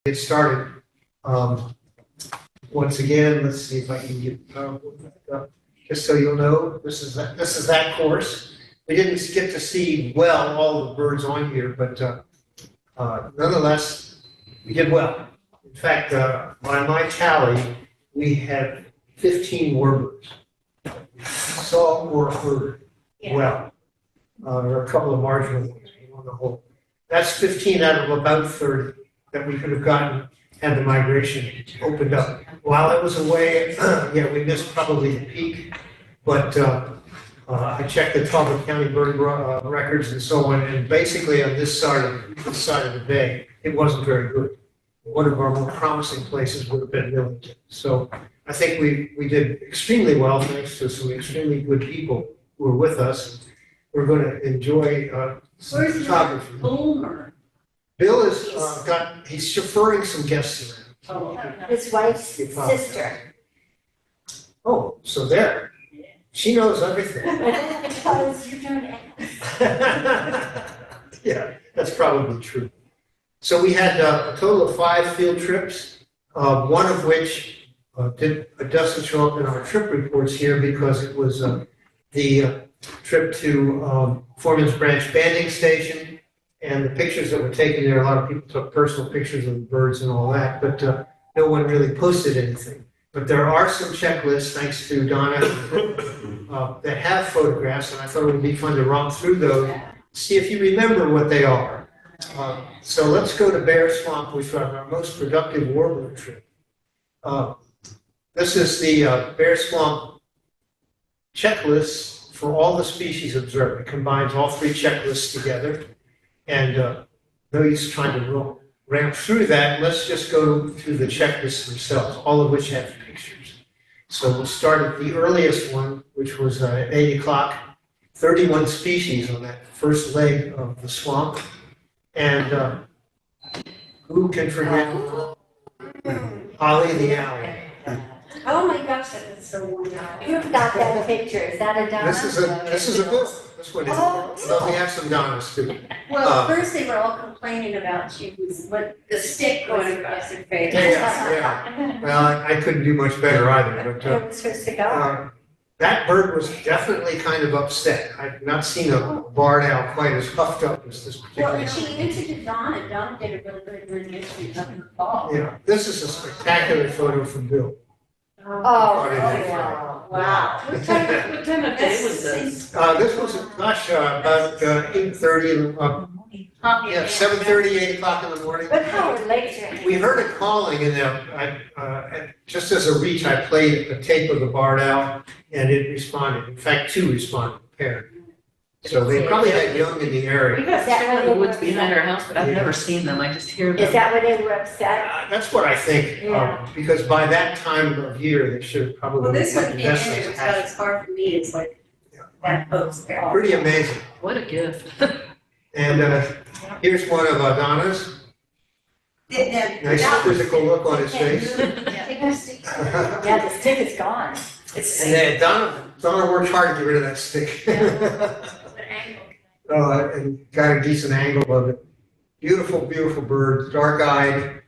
Get started. Once again, let's see if I can get, just so you'll know, this is that course. We didn't get to see well all the birds on here, but nonetheless, we did well. In fact, by my tally, we had 15 warblers. Saw or heard well. There are a couple of marginal ones on the whole. That's 15 out of about 30 that we could have gotten had the migration opened up. While I was away, yeah, we missed probably the peak, but I checked the Talbot County bird records and so on, and basically on this side of the bay, it wasn't very good. One of our more promising places would have been Millington. So I think we did extremely well thanks to some extremely good people who were with us. We're going to enjoy some photography. Boomer. Bill is he's chauffeuring some guests around. His wife's sister. Oh, so there. She knows everything. Because you don't Yeah, that's probably true. So we had a total of 5 field trips, one of which doesn't show up in our trip reports here because it was the trip to Foreman's Branch Banding Station. And the pictures that were taken there, a lot of people took personal pictures of the birds and all that, but no one really posted anything. But there are some checklists, thanks to Donna, that have photographs, and I thought it would be fun to romp through those, see if you remember what they are. So let's go to Bear Swamp, which was our most productive warbler trip. This is the Bear Swamp checklist for all the species observed. It combines all 3 checklists together. And no use trying to ramp through that. Let's just go through the checklists themselves, all of which have pictures. So we'll start at the earliest one, which was at 8 o'clock. 31 species on that first leg of the swamp. And who can forget Ollie the owl? Oh my gosh, that is so wonderful. You've got that picture. Is that a Donna? This is a good one. This one is. So we have some Donnas too. Well, first they were all complaining about she was what the stick going across her face. Yeah. Well, I couldn't do much better either, but It was her cigar. that bird was definitely kind of upset. I've not seen a barred owl quite as puffed up as this Well, particular. and she answered Donna. Donna did a really good rendition of her call. Yeah, this is a spectacular photo from Bill. Oh, wow. Wow. What time of day was this? This was, gosh, about 8:30, yeah, 7:30, 8 o'clock in the morning. but how late? We heard it calling, and just as a reach, I played a tape of the barred owl, and it responded. In fact, 2 responded, a pair. So they probably had young in the We area. got some in the woods behind our house, but I've never seen them. I just hear them. Is that when they were upset? That's what I think, Yeah. because by that time of year, they should have probably. Well, this put one the came in, best it things was happening. about as far from me as like that post there. Pretty amazing. What a gift. And here's one of Donna's. Nice quizzical look on his face. Yeah, the stick is gone. And then Donna worked hard to get rid of that stick. And got a decent angle of it. Beautiful, beautiful bird, dark-eyed.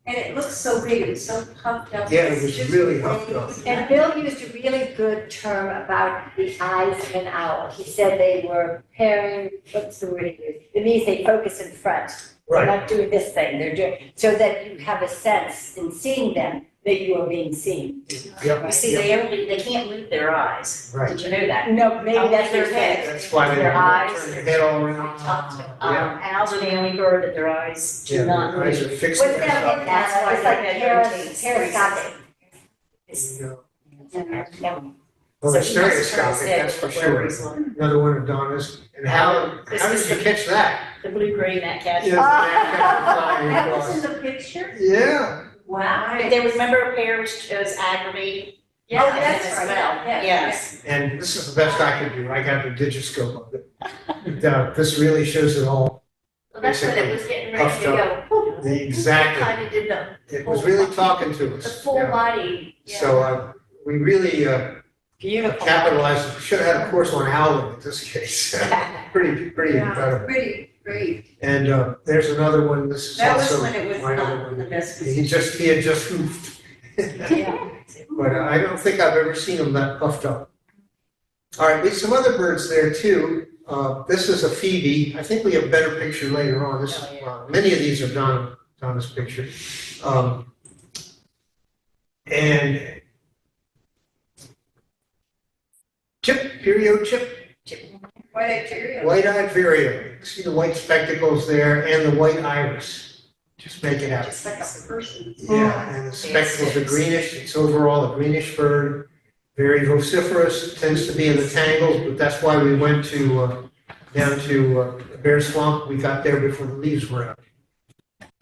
And it looked so big, it was so puffed up. Yeah, it was really puffed up. And Bill used a really good term about the eyes of an owl. He said they were pairing, what's the word he used? It means they focus in front. They're Right. not doing this thing, they're doing, so that you have a sense in seeing them that you are being seen. Yep. You see, they can't move their eyes. Right. Did you know that? No, maybe that's Their their head. head. That's why they Their eyes. turn their head all around. Yeah. Owls are the only bird that their eyes do Yeah, not their eyes move. are fixed. What's that? That's why It's like they rotate. periscopic. Well, they're So he must have turned his stereoscopic, head that's for before sure. he was on. Another one of Donna's. And how This did is you the- catch that? The blue-gray gnatcatcher. Yeah, That was in the picture? Yeah. Wow. But they remember a pair which was aggravating. Yeah, Oh, that's as right. well. Yeah, Yes. And this is the best I could do. I got the digiscope of it. This really shows it all. Well, that's when it was getting ready Puffed to go. Exactly. Kind of did It was really talking to the us. full Yeah. body. Yeah. So we really Beautiful. capitalized. We should have had a course on owling in this case. Pretty Yeah, incredible. Pretty Great. And there's another one, this is That was also when it was my other not the one. best. He had just moved. But I don't think I've ever seen him that puffed up. All right, there's some other birds there too. This is a phoebe. I think we have a better picture later on. This, many of these are Donna's picture. And chip, vireo chip. White Icteria. White-eyed vireo. See the white spectacles there and the white iris. Just make it out. Just like a person. Yeah, and the spectacles are greenish. It's overall a greenish bird. Very vociferous. Tends to be in the tangles, but that's why we went to down to Bear Swamp. We got there before the leaves were out.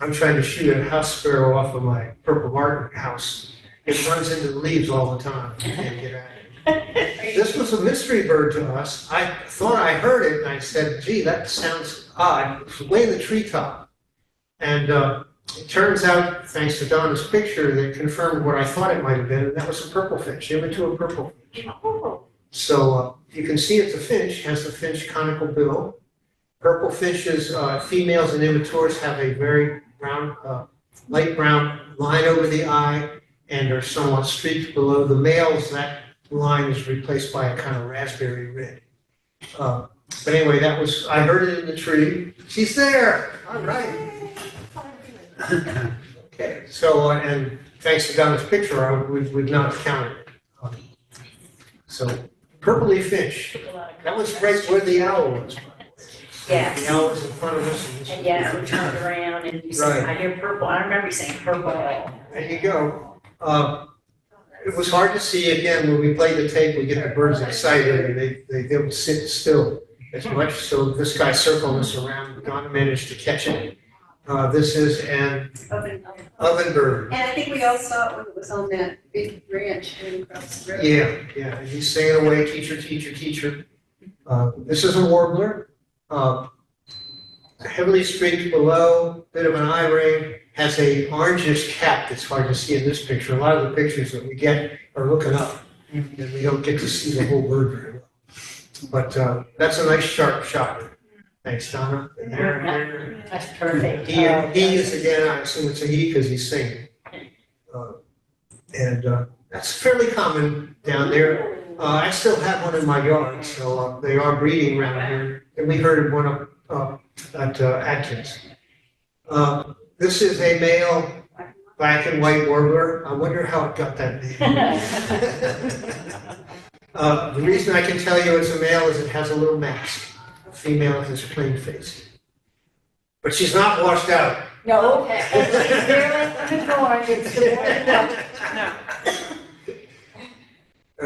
I'm trying to shoot a house sparrow off of my purple martin house. It runs into the leaves all the time. I can't get at it. This was a mystery bird to us. I thought I heard it and I said, gee, that sounds odd. It was way in the treetop. And it turns out, thanks to Donna's picture, that confirmed what I thought it might have been, and that was a purple finch, immature purple finch. So you can see it's a finch, has the finch conical bill. Purple finches, females and immatures have a very brown, light brown line over the eye and are somewhat streaked below. The males, that line is replaced by a kind of raspberry red. But anyway, that was, I heard it in the tree. She's there, all right. Okay, so, and thanks to Donna's picture, we've not counted it. So, purpley finch, that was right where the owl was. Yes. The owl was in front of us. And And yes, we turned around and you said, I hear purple, I remember you saying purple. there you go. It was hard to see again when we played the tape. We get the birds excited and they don't sit still as much. So this guy circled us around. Donna managed to catch it. This is an oven bird. And I think we all saw it when it was on that big branch going across the road. Yeah. And he's saying away, teacher, teacher, teacher. This is a warbler. Heavily streaked below, bit of an eye ring. Has a orangish cap that's hard to see in this picture. A lot of the pictures that we get are looking up, and we don't get to see the whole bird very well. But that's a nice sharp shot. Thanks, Donna. There. That's perfect. He is again, I assume it's a he because he's singing. And that's fairly common down there. I still have one in my yard, so they are breeding around here. And we heard one up at Atkins. This is a male black and white warbler. I wonder how it got that name. The reason I can tell you it's a male is it has a little mask. The female has a plain face. But she's not washed out. No, and she's barely unborn, it's the one. No.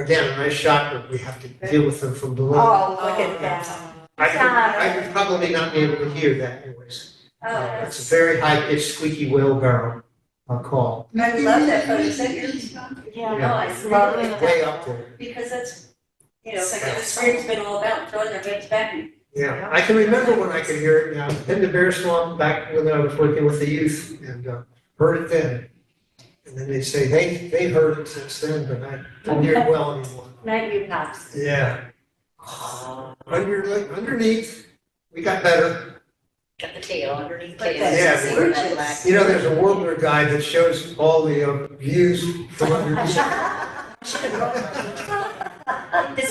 Again, a nice shot, but we have to deal with them from below. Oh, look at that. I would probably not be able to hear that anyways. It's a very high-pitched, squeaky wheelbarrow call. I love that photo. Is that yours, Tom? Yeah, No, no, I it's love lovely. it. Way up there. Because that's, you know, the spirit's been all about throwing their heads back and Yeah, I can remember when I could hear it now. Been to Bear Swamp back when I was working with the youth and heard it then. And then they say they heard it since then, but I don't hear it well anymore. Not you, Pops. Yeah. Underneath, we got better. Got the tail underneath the But tail. that's Yeah, gorgeous. You know, there's a Warbler guide that shows all the views from underneath.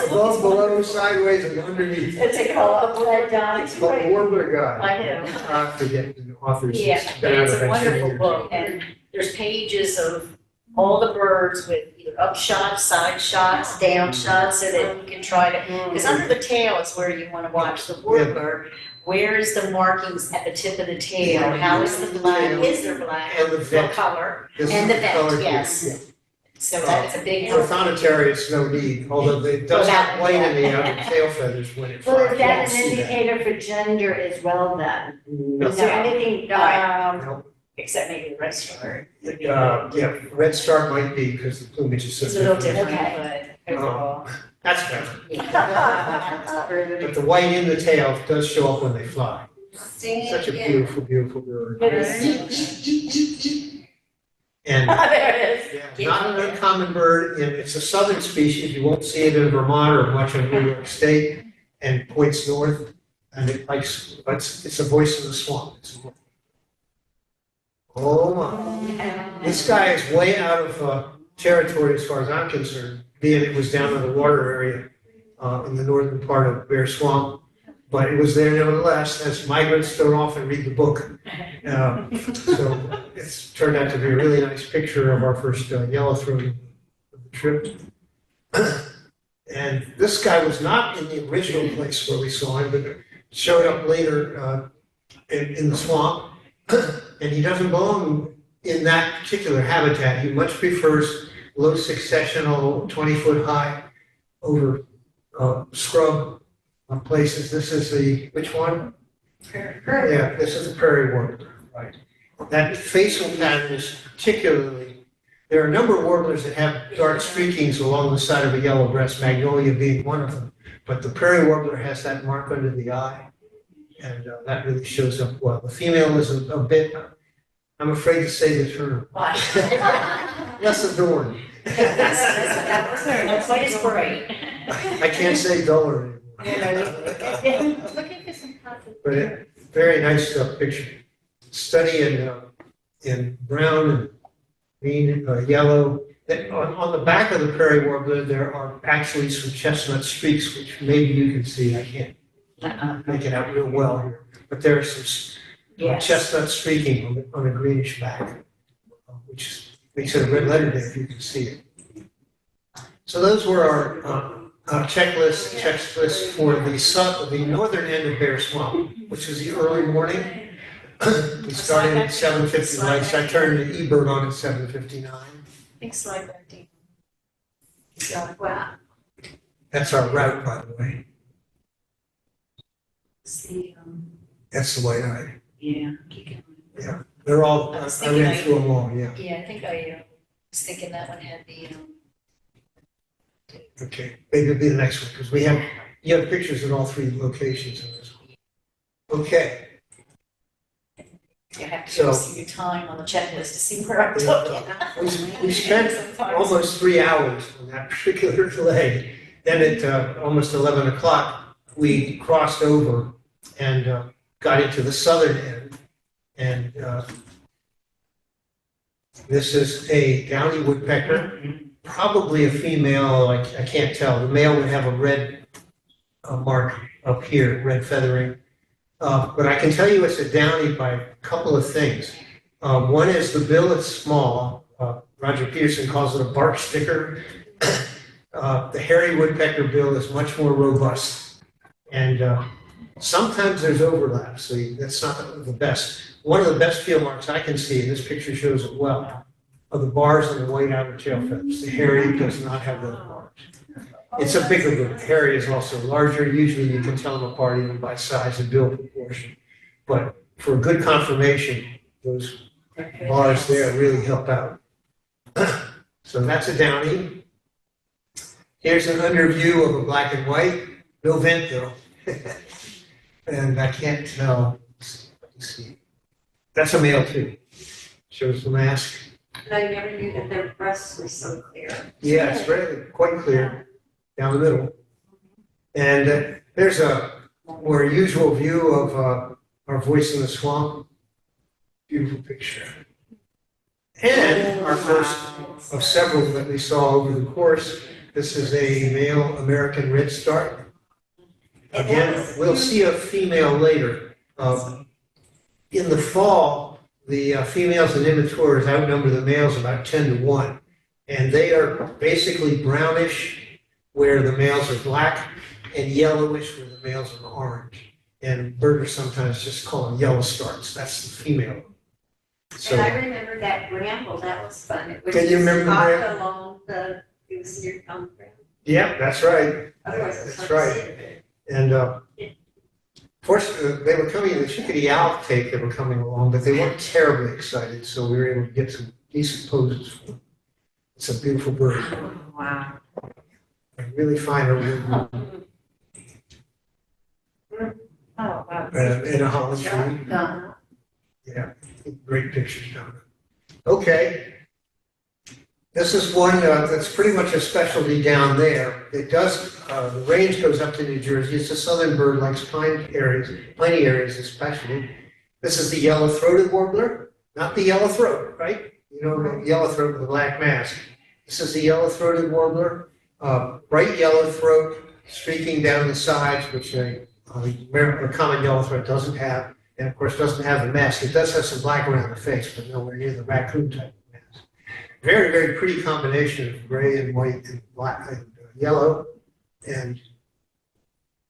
Above, below, sideways, and underneath. It's a call, that Don, It's called Warbler Guide. I know. I forget the authors. Yeah, It's and been out it's of a print 10 wonderful years. book, and there's pages of all the birds with either up shots, side shots, down shots, so that you can try to, because under the tail is where you want to watch the warbler. Where is the markings at the tip of the tail? How is the black? Is there black? And the What vent. color? This And is the vent, colored, yes. yeah. So that's a big For help. Thonotary, it's no need, although it does have white in the outer tail feathers when it well, flies. is You that don't an see that. indicator for gender as well then? No. Is there anything, No. Except maybe the red star. Yeah, red star might be because the plumage is so It's a little different. different, but overall. That's better. Yeah. But the white in the tail does show up when they fly. singing Such a again. beautiful, beautiful bird. But it's- And there it is. yeah, not an uncommon bird, and it's a southern species. You won't see it in Vermont or much in New York State, and points north. And it likes, it's the voice of the swamp. Oh my. This guy is way out of territory as far as I'm concerned, being it was down in the water area in the northern part of Bear Swamp. But it was there nevertheless, as migrants don't often read the book. So it's turned out to be a really nice picture of our first yellow-throated trip. And this guy was not in the original place where we saw him, but showed up later in the swamp. And he doesn't belong in that particular habitat. He much prefers low successional, 20-foot high over scrub places. This is the, which one? Yeah, this is the prairie warbler, right. That facial pattern is particularly, there are a number of warblers that have dark streakings along the side of the yellow breast, magnolia being one of them. But the prairie warbler has that mark under the eye, and that really shows up well. The female is a bit, I'm afraid to say the term, less adorned. Not quite as bright. I can't say duller anymore. Looking for some positive. But very nice picture. Study in brown and green, yellow. On the back of the prairie warbler, there are actually some chestnut streaks, which maybe you can see. I can't make it out real well here. But there are some chestnut streaking on a greenish back, which makes it a red letter day if you can see it. So those were our checklist for the northern end of Bear Swamp, which is the early morning. We started at 7:50 lights. I turned the eBird on at 7:59. Think slide back to Wow. That's our route, by the way. see, That's the white eye. yeah, keep going. Yeah, they're all, I was I ran thinking through them all, yeah. Yeah, I think I was thinking that one had the, Okay, maybe it'll be the next one, because you have pictures in all three locations in this one. Okay. you have to So- go see your time on the checklist to see where I'm talking. We spent almost 3 hours on that particular leg. Then at almost 11 o'clock, we crossed over and got into the southern end. And this is a downy woodpecker, probably a female, I can't tell. The male would have a red mark up here, red feathering. But I can tell you it's a downy by a couple of things. One is the bill is small. Roger Peterson calls it a bark sticker. The hairy woodpecker bill is much more robust. And sometimes there's overlap, so that's not the best. One of the best field marks I can see, and this picture shows it well, are the bars on the white outer tail feathers. The hairy does not have those marks. It's a bigger bird. Hairy is also larger. Usually you can tell them apart even by size and bill proportion. But for good confirmation, those bars there really help out. So that's a downy. Here's an under view of a black and white. No vent though. And I can't tell. Let's see. That's a male too. Shows the mask. And I never knew that their breasts were so clear. Yeah, it's really quite clear down the middle. And there's a more usual view of our voice in the swamp. Beautiful picture. And our first of several that we saw over the course. This is a male American redstart. Again, we'll see a female later. In the fall, the females and immatures outnumber the males about 10 to 1. And they are basically brownish where the males are black and yellowish where the males are orange. And birders sometimes just call them yellow starts. That's the female. So, And I remember that bramble, that was fun. It was Can you just remember the hopped bramble? along the, it was near ground. yeah, that's right. Otherwise it's That's hard to right. see it. And fortunately, they were coming, the chickadee owl tape, they were coming along, but they weren't terribly excited, so we were able to get some decent poses for them. It's a beautiful bird. Wow. And really fine over Oh, wow. in a holland tree. No. Yeah, great pictures down there. Okay. This is one that's pretty much a specialty down there. It does, the range goes up to New Jersey. It's a southern bird, likes piney areas especially. This is the yellow-throated warbler, not the yellow throat, right? You know, the yellow throat with the black mask. This is the yellow-throated warbler, bright yellow throat, streaking down the sides, which a common yellow throat doesn't have, and of course doesn't have the mask. It does have some black around the face, but nowhere near the raccoon type. Very, very pretty combination of gray and white and black and yellow. And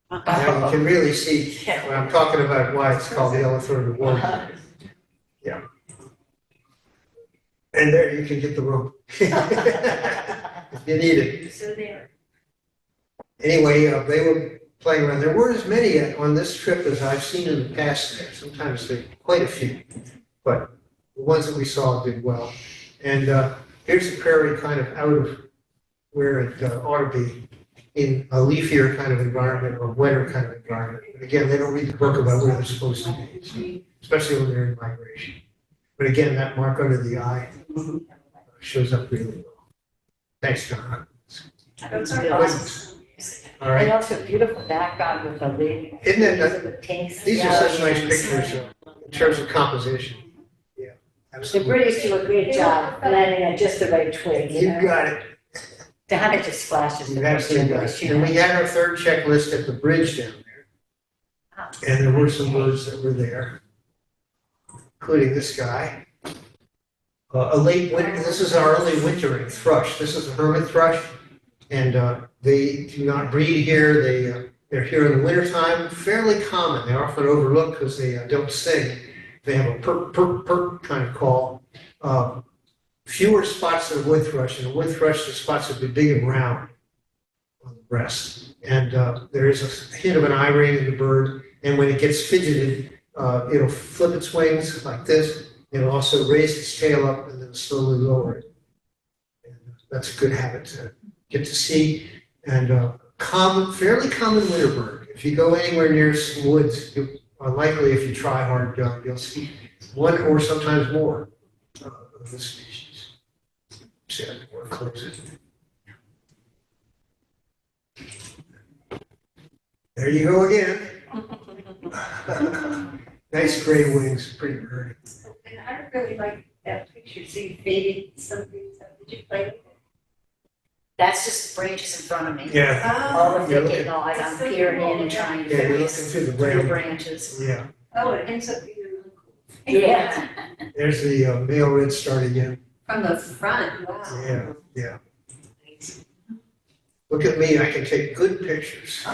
now you can really see when I'm talking about why it's called the yellow-throated warbler. Yeah. And there you can get the rope. If you need it. So there. Anyway, they were playing around. There weren't as many on this trip as I've seen in the past there. Sometimes there are quite a few. But the ones that we saw did well. And here's the prairie kind of out of where it ought to be in a leafier kind of environment or a wetter kind of environment. But again, they don't read the book about where they're supposed to be, so, especially when they're in migration. But again, that mark under the eye shows up really well. Thanks, John. Those are Good. awesome. All And right. also beautiful background with the leaf. Isn't it, The pinks. these are such nice yellows. pictures in terms of composition. Yeah, The absolutely. British do a great job landing on just the right twig, you You know? got it. The hunter just splashes the You absolutely got it. And we had our third checklist at the bridge down there. And there were some birds that were there, including this guy. A late winter, this is our early wintering thrush. This is a hermit thrush. And they do not breed here. They're here in the wintertime, fairly common. They're often overlooked because they don't sing. They have a perk, perk, perk kind of call. Fewer spots than a wood thrush. And a wood thrush, the spots would be big and round on the breast. And there is a hint of an eye ring in the bird. And when it gets fidgeted, it'll flip its wings like this. It'll also raise its tail up and then slowly lower it. And that's a good habit to get to see. And fairly common winter bird. If you go anywhere near some woods, you are likely, if you try hard, you'll see one or sometimes more of this species. See, I can work close it. There you go again. Nice gray wings, pretty bird. And I really like that picture, so you faded something, did you play with it? That's just the branches in front of me. Yeah. All the Yeah, thicket, You know, I'm peering in and trying to Yeah, you're looking focus through the through the brain. branches. Yeah. Oh, it ends up being really cool. Yeah. There's the male red start again. From the front, wow. Yeah, yeah. Look at me, I can take good pictures.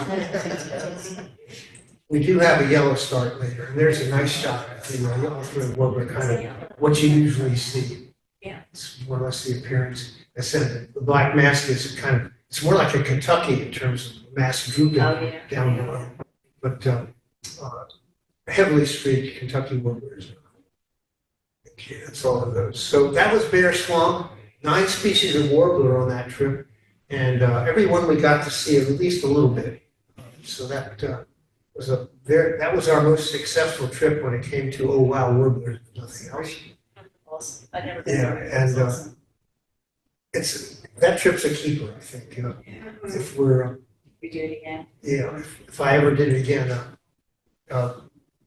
We do have a yellow start later, and there's a nice shot at the yellow-throated warbler, kind of what you usually see. Yeah. It's more or less the appearance. I said the black mask is kind of, it's more like a Kentucky in terms of mask drooping Oh, yeah. down below. But heavily streaked Kentucky warblers. Okay, that's all of those. So that was Bear Swamp, 9 species of warbler on that trip, and every one we got to see at least a little bit. So that was our most successful trip when it came to warblers, if nothing else. Awesome. I've never been Yeah, there. and that trip's a keeper, I think. If we're We do it again. Yeah, if I ever did it again,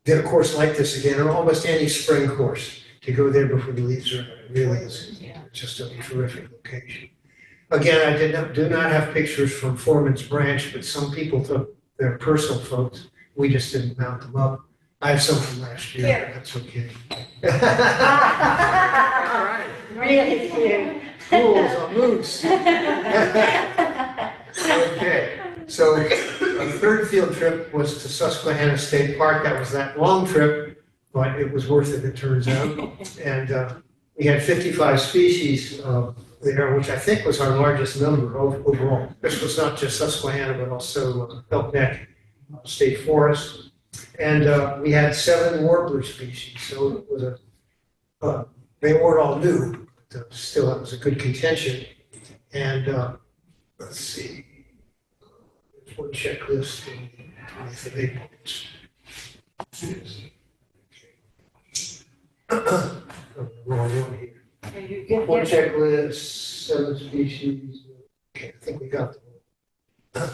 did a course like this again, or almost any spring course, to go there before the leaves are, it really is just a terrific location. Again, I do not have pictures from Foreman's Branch, but some people took their personal photos. We just didn't mount them up. I have some from last year, Yeah. that's okay. Really cute. Fools on moose. Okay, so our third field trip was to Susquehanna State Park. That was that long trip, but it was worth it turns out. And we had 55 species there, which I think was our largest number overall. This was not just Susquehanna, but also Elk Neck State Forest. And we had 7 warbler species, so it was they weren't all new, but still that was a good contention. And let's see, there's one checklist with the big ones. Oh, the wrong one here. One checklist. 7 species. Okay, I think we got them.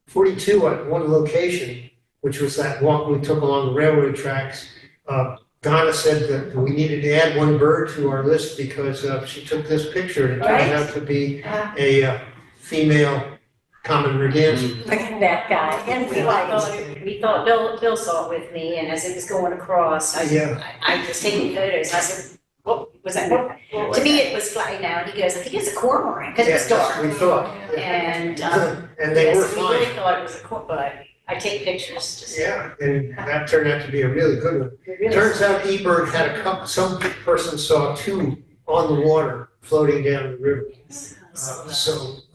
42 at one location, which was that walk we took along the railroad tracks. Donna said that we needed to add one bird to our list because she took this picture and it turned Right. out to be a female common merganser. Look at that guy, and We thought, Bill saw it with me, and as it was going across, I was taking photos, I said, what was that? To me, it was flying out, he goes, I think it's a cormorant, because it was dark. We thought. And, And they yes, were we really fine. thought it was a but I take pictures just. Yeah, and that turned out to be a really good one. Turns out eBird had a couple, some person saw 2 on the water floating down the river.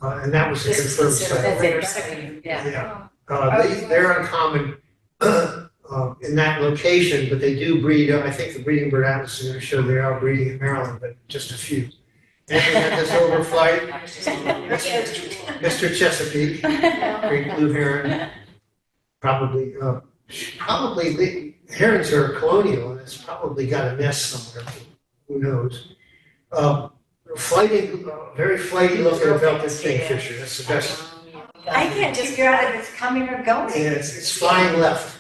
And that was a This is confirmed considered sight. a rare sighting, yeah. They're uncommon in that location, but they do breed, I think the breeding bird atlas is going to show they are breeding in Maryland, but just a few. And we had this overflight, I was just looking at the Mr. Chesapeake, great blue heron. Probably the herons are colonial, and it's probably got a nest somewhere, who knows? Very flighty looking belted kingfisher, that's the best. I can't figure out if it's coming or going. And it's flying left.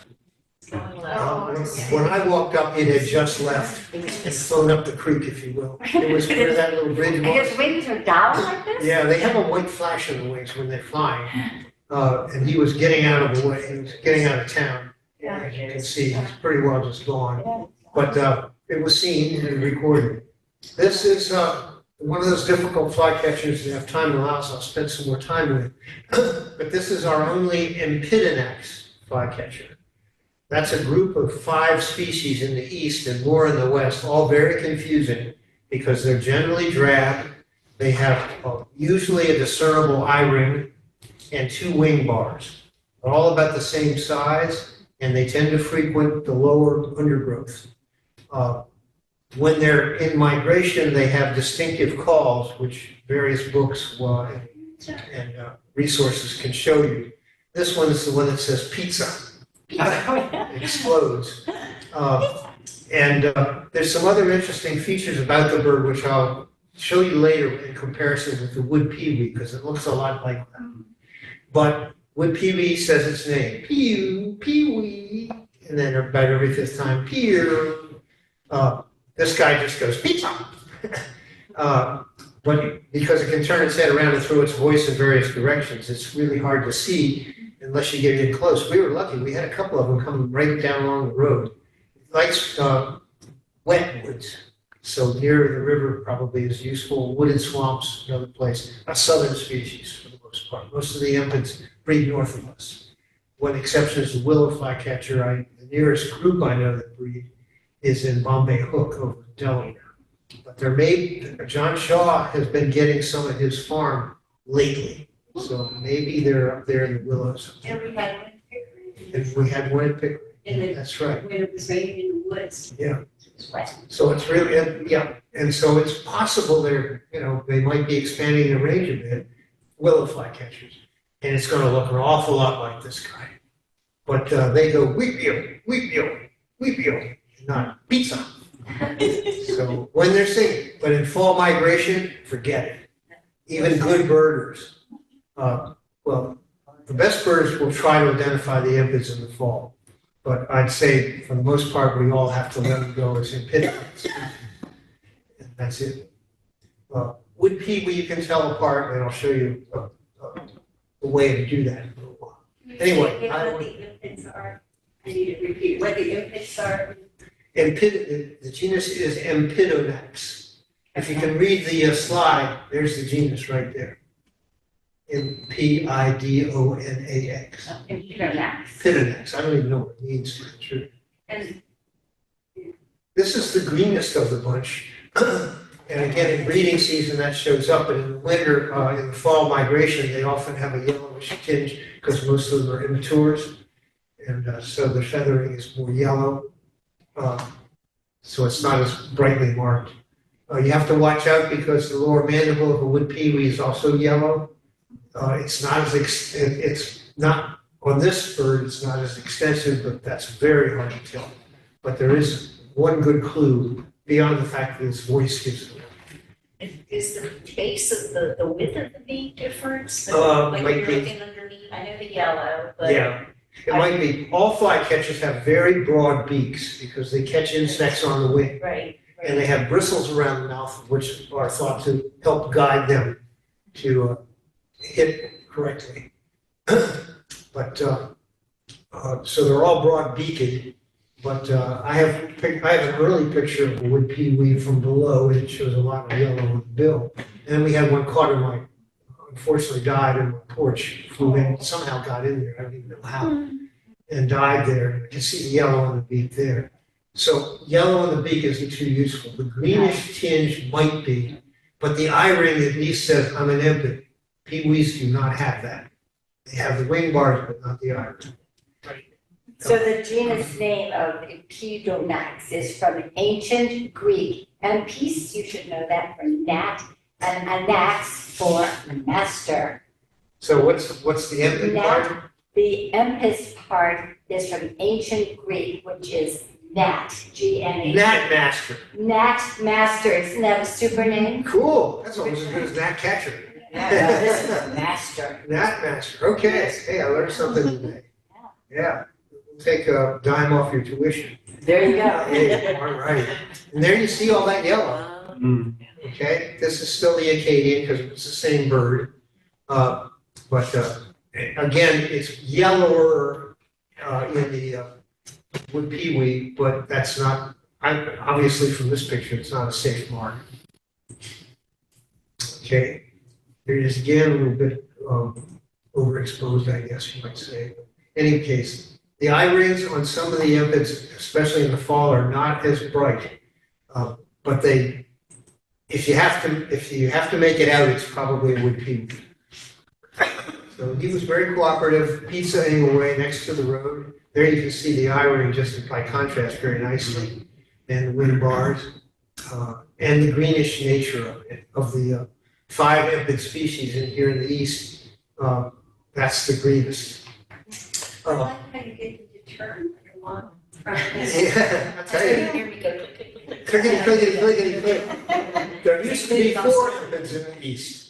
When I walked up, it had just left and flown up the creek, if you will. It was where that little bridge And was. his wings are down like this? Yeah, they have a white flash in the wings when they're flying. And he was getting out of the way, he was getting out of town. As you can see, he's pretty well just gone. But it was seen and recorded. This is one of those difficult flycatchers that if time allows, I'll spend some more time with. But this is our only Empidonax flycatcher. That's a group of 5 species in the east and more in the west, all very confusing because they're generally drab. They have usually a discernible eye ring and 2 wing bars. They're all about the same size, and they tend to frequent the lower undergrowth. When they're in migration, they have distinctive calls, which various books and resources can show you. This one is the one that says pizza. It explodes. There's some other interesting features about the bird, which I'll show you later in comparison with the wood pewee, because it looks a lot like that. But wood pewee says its name, pew, pewee, and then about every 5th time, pew. This guy just goes, pizza. But because it can turn its head around and throw its voice in various directions, it's really hard to see unless you get in close. We were lucky. We had a couple of them coming right down along the road. It likes wet woods. So near the river probably is useful. Wooded swamps, another place. A southern species for the most part. Most of the empids breed north of us. One exception is the willow flycatcher. The nearest group I know that breed is in Bombay Hook over in Delaware. But John Shaw has been getting some of his farm lately. So maybe they're up there in the willows. And we had one Pickering, If we had one in Pickering, and that's right. when it was raining in the woods. Yeah. It's wet. So it's really, and so it's possible they might be expanding the range a bit, willow flycatchers. And it's gonna look an awful lot like this guy. But they go weepio, weepio, weepio, not pizza. So when they're singing, but in fall migration, forget it. Even good birders. The best birders will try to identify the empids in the fall. But I'd say for the most part, we all have to let them go as impediments. And that's it. Wood pewee you can tell apart, and I'll show you a way to do that in a little while. Anyway, What the impids are, I need to repeat, what the impids are. The genus is Empidonax. If you can read the slide, there's the genus right there. Empidonax. Empidonax. I don't even know what it means. True. And This is the greenest of the bunch. And again, in breeding season, that shows up. And in the winter, in the fall migration, they often have a yellowish tinge because most of them are immatures. And so the feathering is more yellow. So it's not as brightly marked. You have to watch out because the lower mandible of a wood pewee is also yellow. It's not on this bird, it's not as extensive, but that's very hard to tell. But there is one good clue beyond the fact that his voice gives it away. Is the base of the width of the beak different? Like might you're be. looking underneath, I know the yellow, but. Yeah, it might be. All flycatchers have very broad beaks because they catch insects on the wing. Right, And they have bristles around the mouth, which are thought to help guide them to hit correctly. But, so they're all broad beaked, but I have an early picture of a wood pewee from below, and it shows a lot of yellow on the bill. And then we had one caught in my, unfortunately died in my porch, flew in, somehow got in there, I don't even know how, and died there. You can see the yellow on the beak there. So yellow on the beak isn't too useful. The greenish tinge might be, but the eye ring at least says I'm an impet. Peewees do not have that. They have the wing bars, but not the eye ring. So the genus name of Epidonax is from ancient Greek, and peace, you should know that, for gnat, and anax for master. So what's the impet part? The empis part is from ancient Greek, which is gnat, G-N-A. Gnat master. Gnat master, isn't that a super name? Cool. That's almost as good as gnat catcher. Yeah, this is a master. Gnat master. Okay. Hey, I learned something today. Yeah. Take a dime off your tuition. There you go. Hey, all right. And there you see all that yellow. Okay, this is still the Acadian because it's the same bird. But again, it's yellower in the wood pewee, but that's not, obviously from this picture, it's not a safe mark. Okay, here it is again, a little bit overexposed, I guess you might say. In any case, the eye rings on some of the impets, especially in the fall, are not as bright. But if you have to make it out, it's probably a wood pewee. So he was very cooperative. Pizza anyway, next to the road. There you can see the eye ring just by contrast very nicely, and the wing bars, and the greenish nature of it. Of the 5 impet species in here in the east, that's the greenest. I like how you get them to turn like a lot. Yeah, I'll tell you. Here we go. Clickety, clickety, clickety, click. There used to be 4 impets in the east.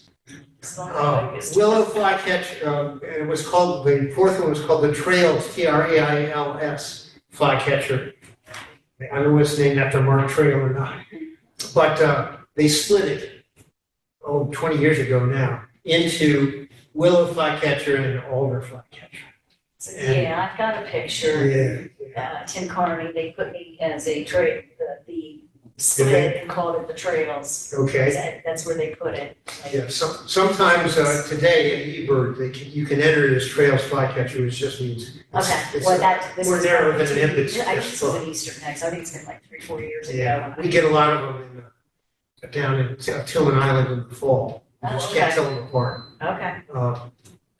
Willow flycatch, and it was called, the 4th one was called the Trails, Trails flycatcher. I don't know if it's named after Mark Trail or not. But they split it, 20 years ago now, into willow flycatcher and alder flycatcher. So, yeah, I've got a picture. Yeah. Tim Carney, they put me as a the split and called it the Trails. Okay. That's where they put it. Yeah, sometimes today in eBird, you can enter it as Trails flycatcher, which just means Okay, it's well, this more is. narrow than an impet. I think this was an Eastern next, I think it's been like 3-4 years ago. Yeah, we get a lot of them down in Tillman Island in the fall. You just can't tell them apart. Okay.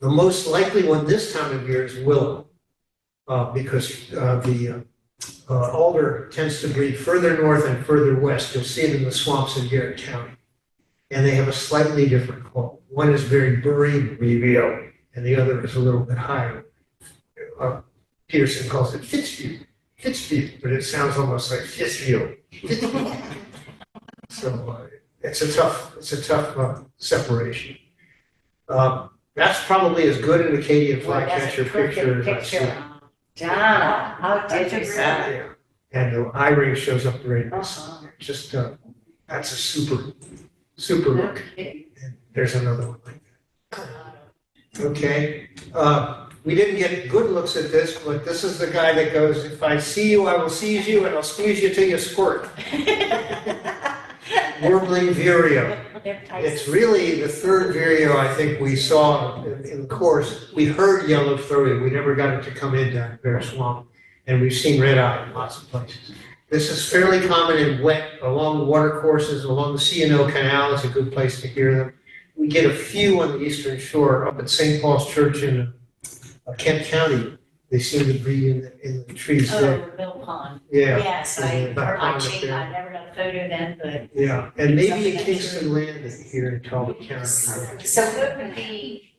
The most likely one this time of year is willow, because the alder tends to breed further north and further west. You'll see it in the swamps in Garrett County. And they have a slightly different call. One is very burry, and the other is a little bit higher. Peterson calls it Fitzview, but it sounds almost like Fitzview. So it's a tough separation. That's probably as good an Acadian flycatcher picture as I've seen. Donna, how did you say? Yeah. And the eye ring shows up very nicely. Just that's a super look. And there's another one like that. Okay. We didn't get good looks at this, but this is the guy that goes, if I see you, I will seize you and I'll squeeze you till you squirt. Warbling vireo. It's really the 3rd vireo I think we saw in the course. We heard yellow-throated. We never got it to come in down Bear Swamp. And we've seen red-eye in lots of places. This is fairly common in wet, along water courses, along the C&O Canal. It's a good place to hear them. We get a few on the eastern shore, up at St. Paul's Church in Kent County. They seem to breed in the trees there. Oh, Mill Pond. Yeah. Yes, Yeah, I that pond up changed, there. I never got a photo then, but. Yeah, and maybe Something in that Kingston Landing here in Talbot County. So what would be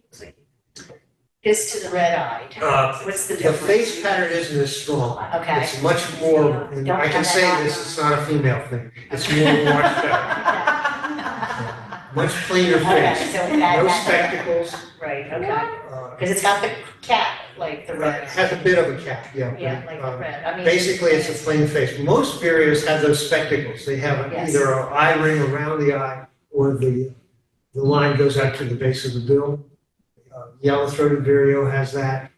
this to the red-eyed? What's the The difference? face pattern isn't as strong. Okay. It's much more, and Don't I can have say that this, it's not a female thing. It's more washed out. much plainer Okay, face, so that, no that, spectacles. Right, okay. uh, Because it's got the cap, like the It red. has a bit of a cap, yeah. Yeah, but, like the red. I mean, basically, it's a plain face. Most vireos have those spectacles. They have Yes. either an eye ring around the eye or the line goes out to the base of the bill. Yellow-throated vireo has that.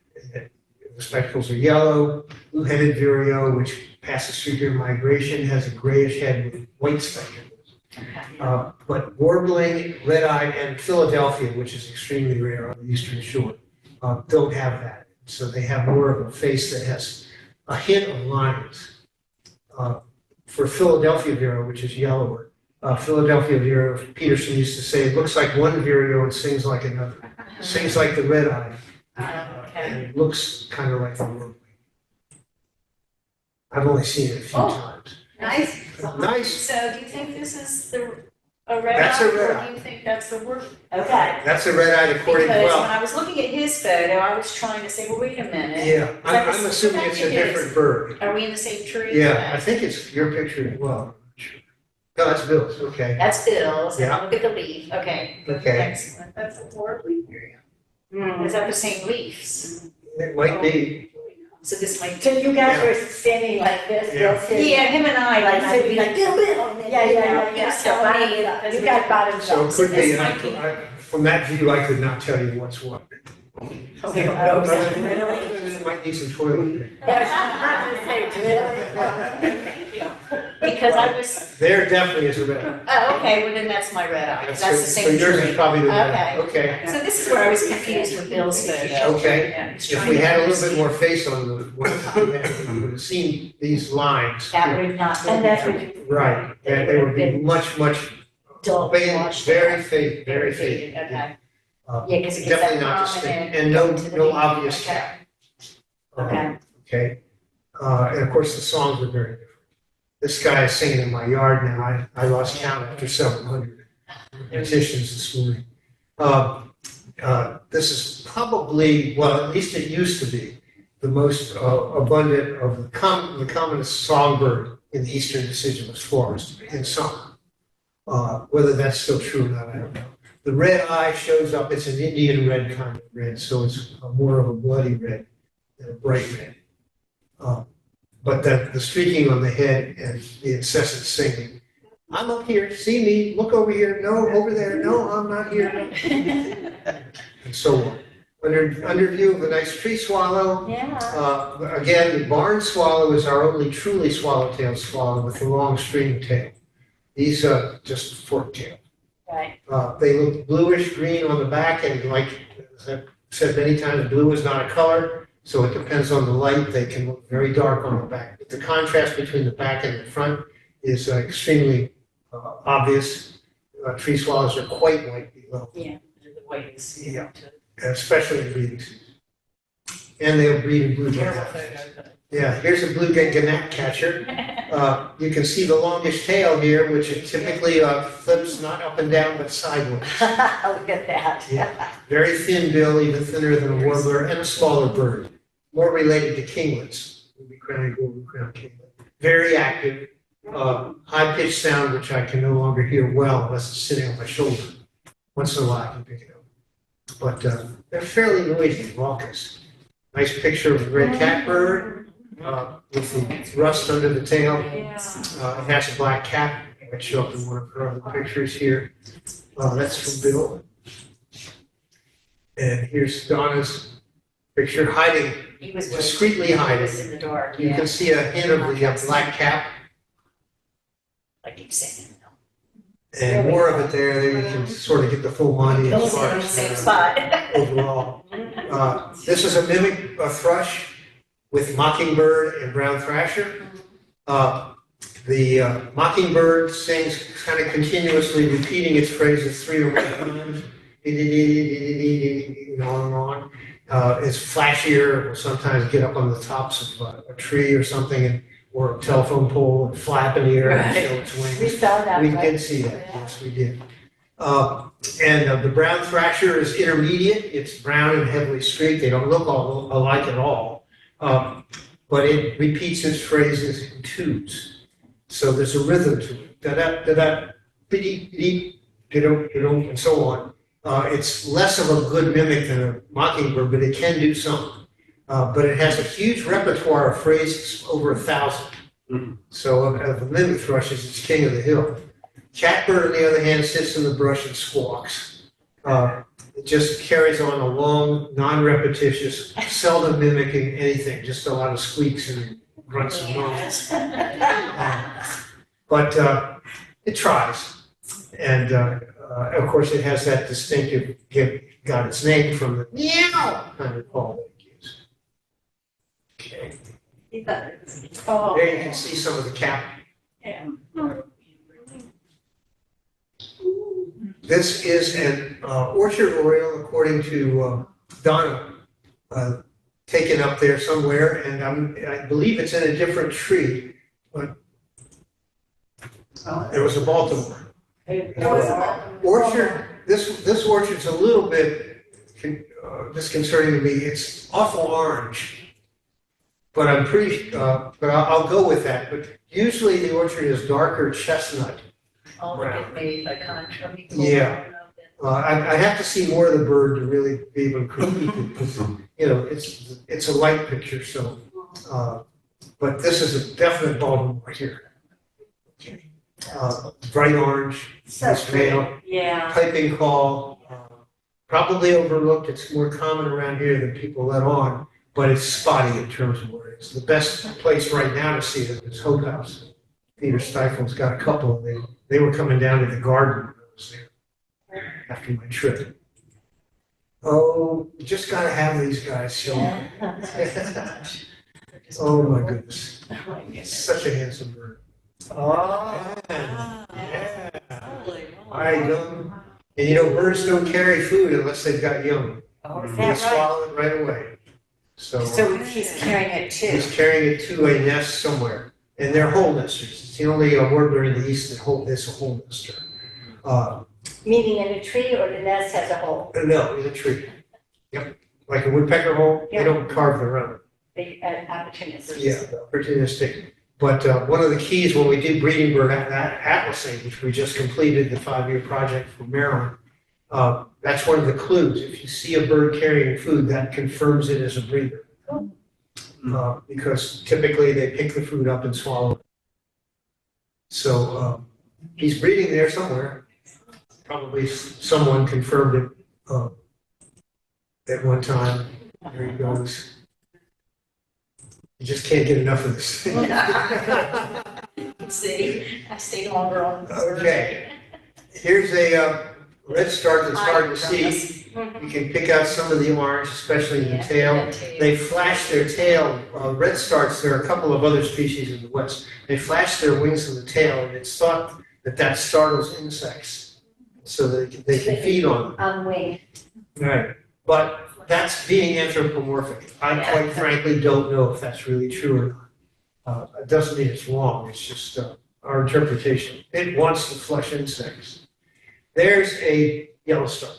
The spectacles are yellow. Blue-headed vireo, which passes through here migration, has a grayish head with white spectacles. But warbling, red-eyed, and Philadelphia, which is extremely rare on the eastern shore, don't have that. So they have more of a face that has a hint of lines. For Philadelphia vireo, which is yellower, Philadelphia vireo, Peterson used to say, it looks like one vireo and sings like another. Sings like the red-eye, and it looks kind of like the warbling. I've only seen it a few times. Nice. Nice. So do you think this is a red That's eye, a red or eye. do you think that's the word? okay. That's a red-eyed according to, Because when well, I was looking at his photo, I was trying to say, well, wait a minute. yeah, that I'm the- assuming it's a different bird. Are we in the same tree? Yeah, I think it's your picture as well. No, that's Bill's, okay. That's Bill's, and Yeah. look at the leaf, okay. Okay. Excellent, that's a warbler area. Is that the same leaves? It might be, So this might. So you guys were standing like this, Yeah. this, and- Yeah, him and I, like, Like, so be you- like, Bill, Bill. Yeah. So So bottom me, up. because You we- got bottom so it up. could be, This and might be- from that view, I could not tell you what's what. Okay, Other okay. than it might need some toiletry. Because I was, There definitely is a red. oh, okay, well then that's my red eye, 'cause that's the So same yours is tree. probably the red. Okay. Okay, So this is where I was confused with Bill's photo. okay. Yeah, I was If trying we to had a little bit understand. more face on the, we would have seen these lines. That would not, and that's what you. Right, and they would be much, much, Dull very, washed very out. faded, very faded. Okay. Uh, Yeah, because it gets that Definitely not distinct, prominent. and no, to the no beat. obvious Okay. cap. Okay. Okay, and of course, the songs are very different. This guy is singing in my yard now, I lost count after several hundred petitions this morning. This is probably, well, at least it used to be, the most abundant of the commonest songbird in the eastern deciduous forest in summer. Whether that's still true or not, I don't know. The red eye shows up, it's an Indian red kind of red, so it's more of a bloody red than a bright red. But the streaking on the head and the incessant singing, I'm up here, see me, look over here, no, over there, no, I'm not here, and so on. Under view of a nice tree swallow. Yeah. Again, the barn swallow is our only truly swallow-tailed swallow with the long string tail. These are just fork-tailed. Right. They look bluish green on the back, and like I've said many times, blue is not a color, so it depends on the light. They can look very dark on the back. But the contrast between the back and the front is extremely obvious. Tree swallows are quite white below. The white is. Yeah. Especially in breeding season. And they'll breed in blue gannat. Yeah, here's a blue gannat catcher. You can see the longish tail here, which it typically flips not up and down, but sideways. Look at that. Yeah. Very thin bill, even thinner than a warbler, and a smaller bird. More related to kinglets, ruby-crowned, golden-crowned kinglet. Very active, high-pitched sound, which I can no longer hear well unless it's sitting on my shoulder. Once in a while I can pick it up. But they're fairly noisy, raucous. Nice picture of a red catbird with the rust under the tail. It has a black cap. It might show up in one of her other pictures here. That's from Bill. And here's Donna's picture hiding, He was discreetly He hiding. was in the dark, You yeah, can see a hint of the black cap like you said. and more of it there. There you can sort of get the full Monty It as was far in the as same spot. overall. This is a mimic thrush with mockingbird and brown thrasher. The mockingbird sings kind of continuously, repeating its phrases 3 or more times, and on and on. It's flashier, it will sometimes get up on the tops of a tree or something, or a telephone pole and flap in the air and show its We wings. saw that, We right? did see that, yes, we did. And the brown thrasher is intermediate. It's brown and heavily streaked. They don't look all alike at all. But it repeats its phrases in twos. So there's a rhythm to it. Da-da, da-da, biddy, biddy, and so on. It's less of a good mimic than a mockingbird, but it can do something. But it has a huge repertoire of phrases, over 1,000. So of the mimic thrushes, it's king of the hill. Catbird, on the other hand, sits in the brush and squawks. It just carries on a long, non-repetitious, seldom mimicking anything, just a lot of squeaks and grunts and moans. But it tries. And of course, it has that distinctive, got its name from the meow kind of call that it gives. Okay. Oh. There you can see some of the cap. Yeah. This is an orchard oriole, according to Donna, taken up there somewhere, and I believe it's in a different tree, but it was a Baltimore. Orchard, this orchard's a little bit disconcerting to me. It's awful orange, but I'm pretty, but I'll go with that. But usually the orchard is darker chestnut. All of it made by contrary. Yeah. I have to see more of the bird to really be able to critique it, because, you know, it's a light picture, so, but this is a definite Baltimore here. Okay. Bright orange, nice male, Yeah. piping call, probably overlooked. It's more common around here than people let on, but it's spotty in terms of where it is. The best place right now to see it is Hope House. Peter Stifel's got a couple, and they were coming down to the garden when I was there after my trip. Oh, you just gotta have these guys show up. Oh my goodness. It's such a handsome bird. Oh, yeah. Hi, young. And you know, birds don't carry food unless they've got young. Oh, is They that right? swallow it right away. So He's carrying it too. he's carrying it to a nest somewhere. And they're hole nesters. It's the only warbler in the east that is a hole nester. Meaning in a tree, or the nest has a hole? No, in a tree. Yep. Like a woodpecker hole, they Yeah. don't carve their own. The opportunist. Yeah, opportunistic. But one of the keys when we did breeding bird atlasing, which we just completed the 5-year project for Maryland, that's one of the clues. If you see a bird carrying food, that confirms it as a breeder. Because typically they pick the food up and swallow it. So he's breeding there somewhere. Probably someone confirmed it at one time. There he goes. You just can't get enough of this thing. See, I stayed longer on the Okay. Here's a red start that's hard to see. You can pick out some of the orange, especially in the tail. They flash their tail. Red starts, there are a couple of other species in the West. They flash their wings in the tail, and it's thought that startles insects so that they can feed on them. On wing. Right. But that's being anthropomorphic. I quite frankly don't know if that's really true or not. It doesn't mean it's wrong. It's just our interpretation. It wants to flush insects. There's a yellow star.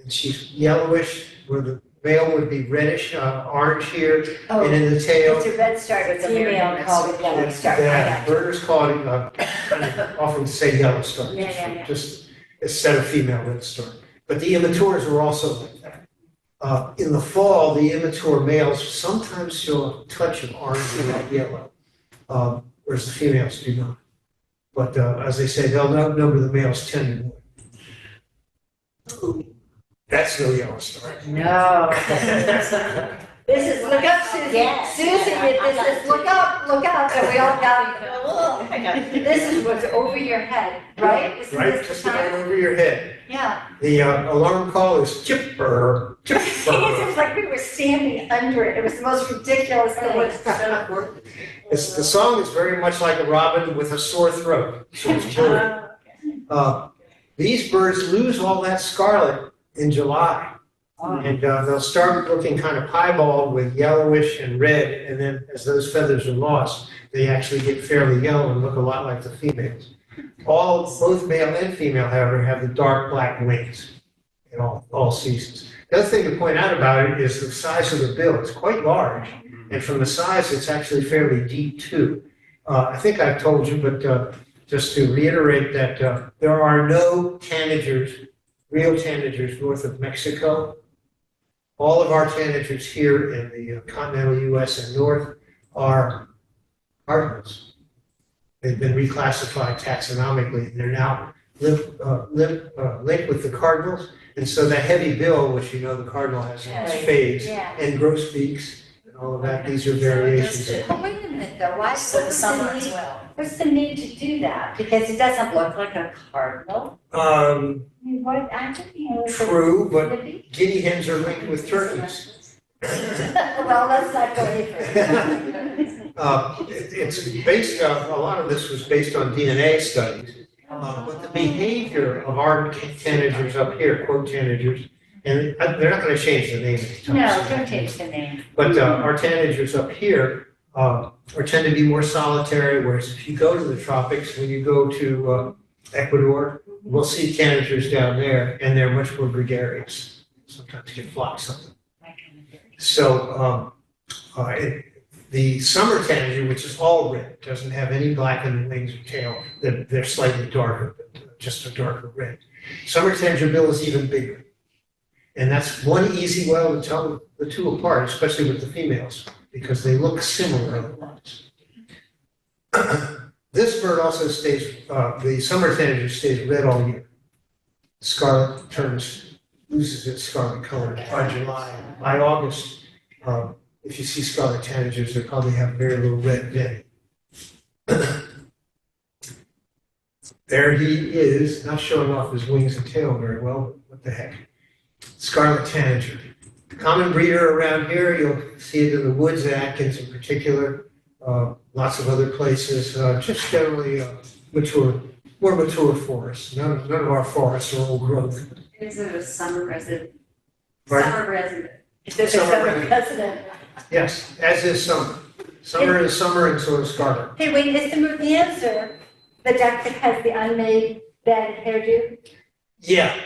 And she's yellowish, where the male would be reddish, orange here, Oh, and in the tail. it's a red star, but female called it yellow star. I Yeah, got you. birders call it, often say yellow star. Yeah. Just instead of female red star. But the immatures are also like that. In the fall, the immature males sometimes show a touch of orange and red yellow, whereas the females do not. But as they say, they'll outnumber the males 10 to 1. That's no yellow star. No. This is, look up, Susie. Yes. Susie, this is, look up, and we all got, this is what's over your head, right? Isn't Right, this just the about time? over your head. Yeah. The alarm call is chipper, chipper. It's like we were standing under it. It was the most ridiculous thing. The song is very much like a robin with a sore throat, so it's blurry. These birds lose all that scarlet in July. And they'll start looking kind of piebald with yellowish and red, and then as those feathers are lost, they actually get fairly yellow and look a lot like the females. Both male and female, however, have the dark black wings in all seasons. The other thing to point out about it is the size of the bill. It's quite large, and from the size, it's actually fairly deep too. I think I've told you, but just to reiterate that there are no tanagers, real tanagers north of Mexico. All of our tanagers here in the continental US and north are cardinals. They've been reclassified taxonomically, and they're now linked with the cardinals. And so that heavy bill, which you know the cardinal has in its fades, Yeah. and grosbeaks, and all of that, these are variations. But wait a minute though, why, For the what's summer the as need, well. what's the need to do that? Because it doesn't look like a cardinal. I mean, what, I don't know. True, but guinea hens are linked with turkeys. Well, let's not go any further. It's based, a lot of this was based on DNA studies. But the behavior of our tanagers up here, quote tanagers, and they're not gonna change the name anytime No, soon. don't change the name. But our tanagers up here tend to be more solitary, whereas if you go to the tropics, when you go to Ecuador, we'll see tanagers down there, and they're much more gregarious. Sometimes get flocks of them. So the summer tanager, which is all red, doesn't have any black in the wings or tail, they're slightly darker, but just a darker red. Summer tanager bill is even bigger. And that's one easy way to tell the two apart, especially with the females, because they look similar otherwise. This bird also stays, the summer tanager stays red all year. Scarlet loses its scarlet color by July. By August, if you see scarlet tanagers, they probably have very little red belly. There he is, not showing off his wings and tail very well, but what the heck. Scarlet tanager. Common breeder around here, you'll see it in the woods, Atkins in particular, lots of other places, just generally more mature forests. None of our forests are old growth. Is it a summer resident? Pardon? Summer resident. Is this Summer a resident. president? Yes, as is summer. Summer is summer and so is scarlet. Hey, wait, is the answer the duck that has the unmade bed hairdo? Yeah,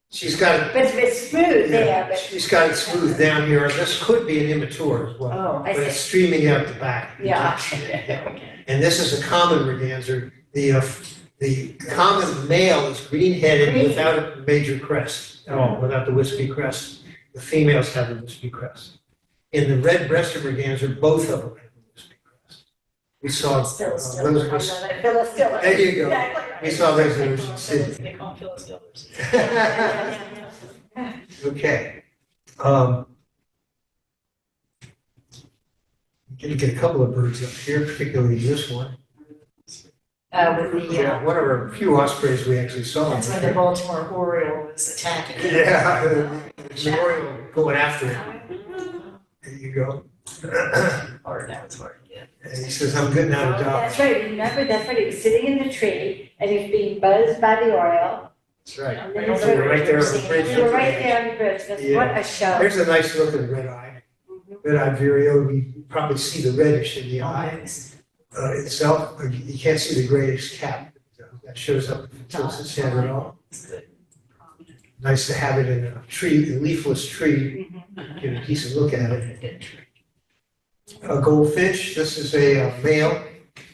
she's got it. But it's smooth there, but. She's got it smooth down here. This could be an immature as well, Oh, I but it's see. streaming out the back. Yeah. And this is a common merganser. The common male is green-headed Green. without a major crest at all, without the wispy crest. The females have the wispy crest. In the red-breasted merganser, both of them have the wispy crest. We saw those. Phyllis Diller. There you go. Exactly We right. saw those in Ocean City. They call them Phyllis Dillers. Okay. Gonna get a couple of birds up here, particularly this one. With the, One of our few ospreys we actually saw. that's when the Baltimore Oriole was attacking. Yeah, the oriole going after it. There you go. Hard now, it's hard, yeah. And he says, I'm good now to die. That's right, remember, that's right, he was sitting in the tree and he was being buzzed by the oriole. That's right. And I then don't he's know We were right there on the We bridge. were right there on the bridge, that's what a show. There's a nice looking red eye. Red eye vireo, you probably see the reddish in the eye itself. You can't see the grayish cap that shows up if it tilts its head at all. Nice to have it in a tree, a leafless tree, get a decent look at it. A goldfinch, this is a male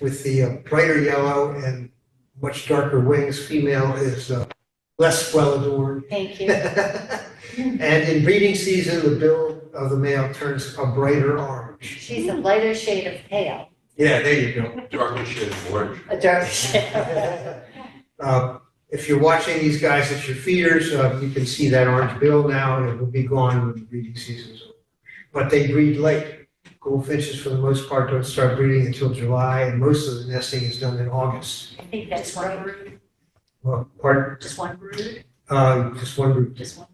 with the brighter yellow and much darker wings. Female is less well adorned. Thank you. And in breeding season, the bill of the male turns a brighter orange. She's a lighter shade of pale, Yeah, there you go. Darker shade of orange. a dark shade. If you're watching these guys at your feeders, you can see that orange bill now, and it will be gone when the breeding season is over. But they breed late. Goldfinches, for the most part, don't start breeding until July, and most of the nesting is done in August. I think that's Just one right. brood, Well, pardon? just one brood, Just one group. just one.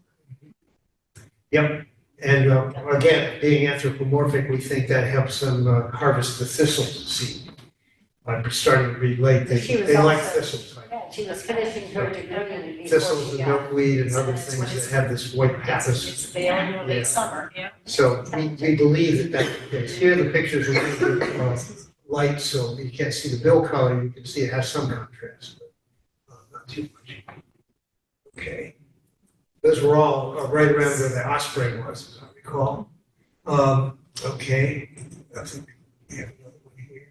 Yep. And again, being anthropomorphic, we think that helps them harvest the thistle seed. By starting to breed late, She was they like also- thistles. Yeah, she was finishing her degree before Thistles she and got. milkweed and other That's when things it's- that have this white pathos. It's available in Yeah. late summer, yeah. So we believe that that's the case. Here, the pictures are light, so you can't see the bill color. You can see it has some contrast, but not too much. Okay. Those were all right around where the osprey was, as I recall. Okay. I think we have another one here.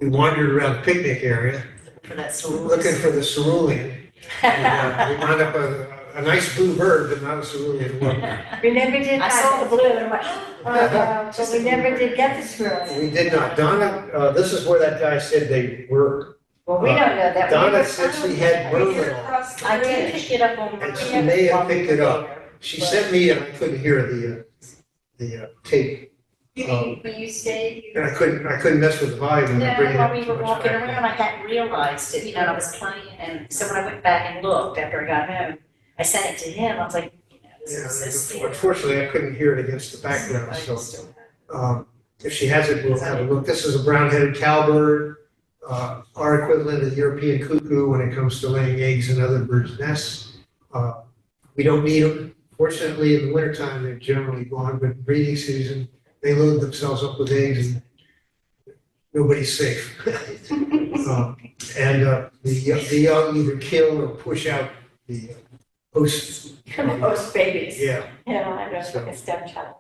we wandered around the picnic area For that cerulean. looking for the cerulean. And, we wound up with a nice blue bird, but not a cerulean warbler. We never did I saw find the the blue. blue, and went, oh, no, but we never did get the squirrel. We did not. Donna, this is where that guy said they were. Well, we don't know that. We Donna never said found she it. had Right blue. here across the I did bridge. pick it up on. And she may have picked it up. She sent me, and I couldn't hear the tape. You mean, when you stayed, you. And I couldn't mess with the volume. No, and bring it up while we too were much walking back. around, I hadn't realized it, and I was playing, and so when I went back and looked after I got home, I sent it to him, I was like, is this Yeah, the? unfortunately, I couldn't hear it against the background, I so, still- if she has it, we'll have a look. This is a brown-headed cowbird, our equivalent of the European cuckoo when it comes to laying eggs in other birds' nests. We don't need them. Fortunately, in the wintertime, they're generally gone, but breeding season, they load themselves up with eggs and nobody's safe. The young either kill or push out the host. Most babies. Yeah. Yeah, I know, it's like a stepchild.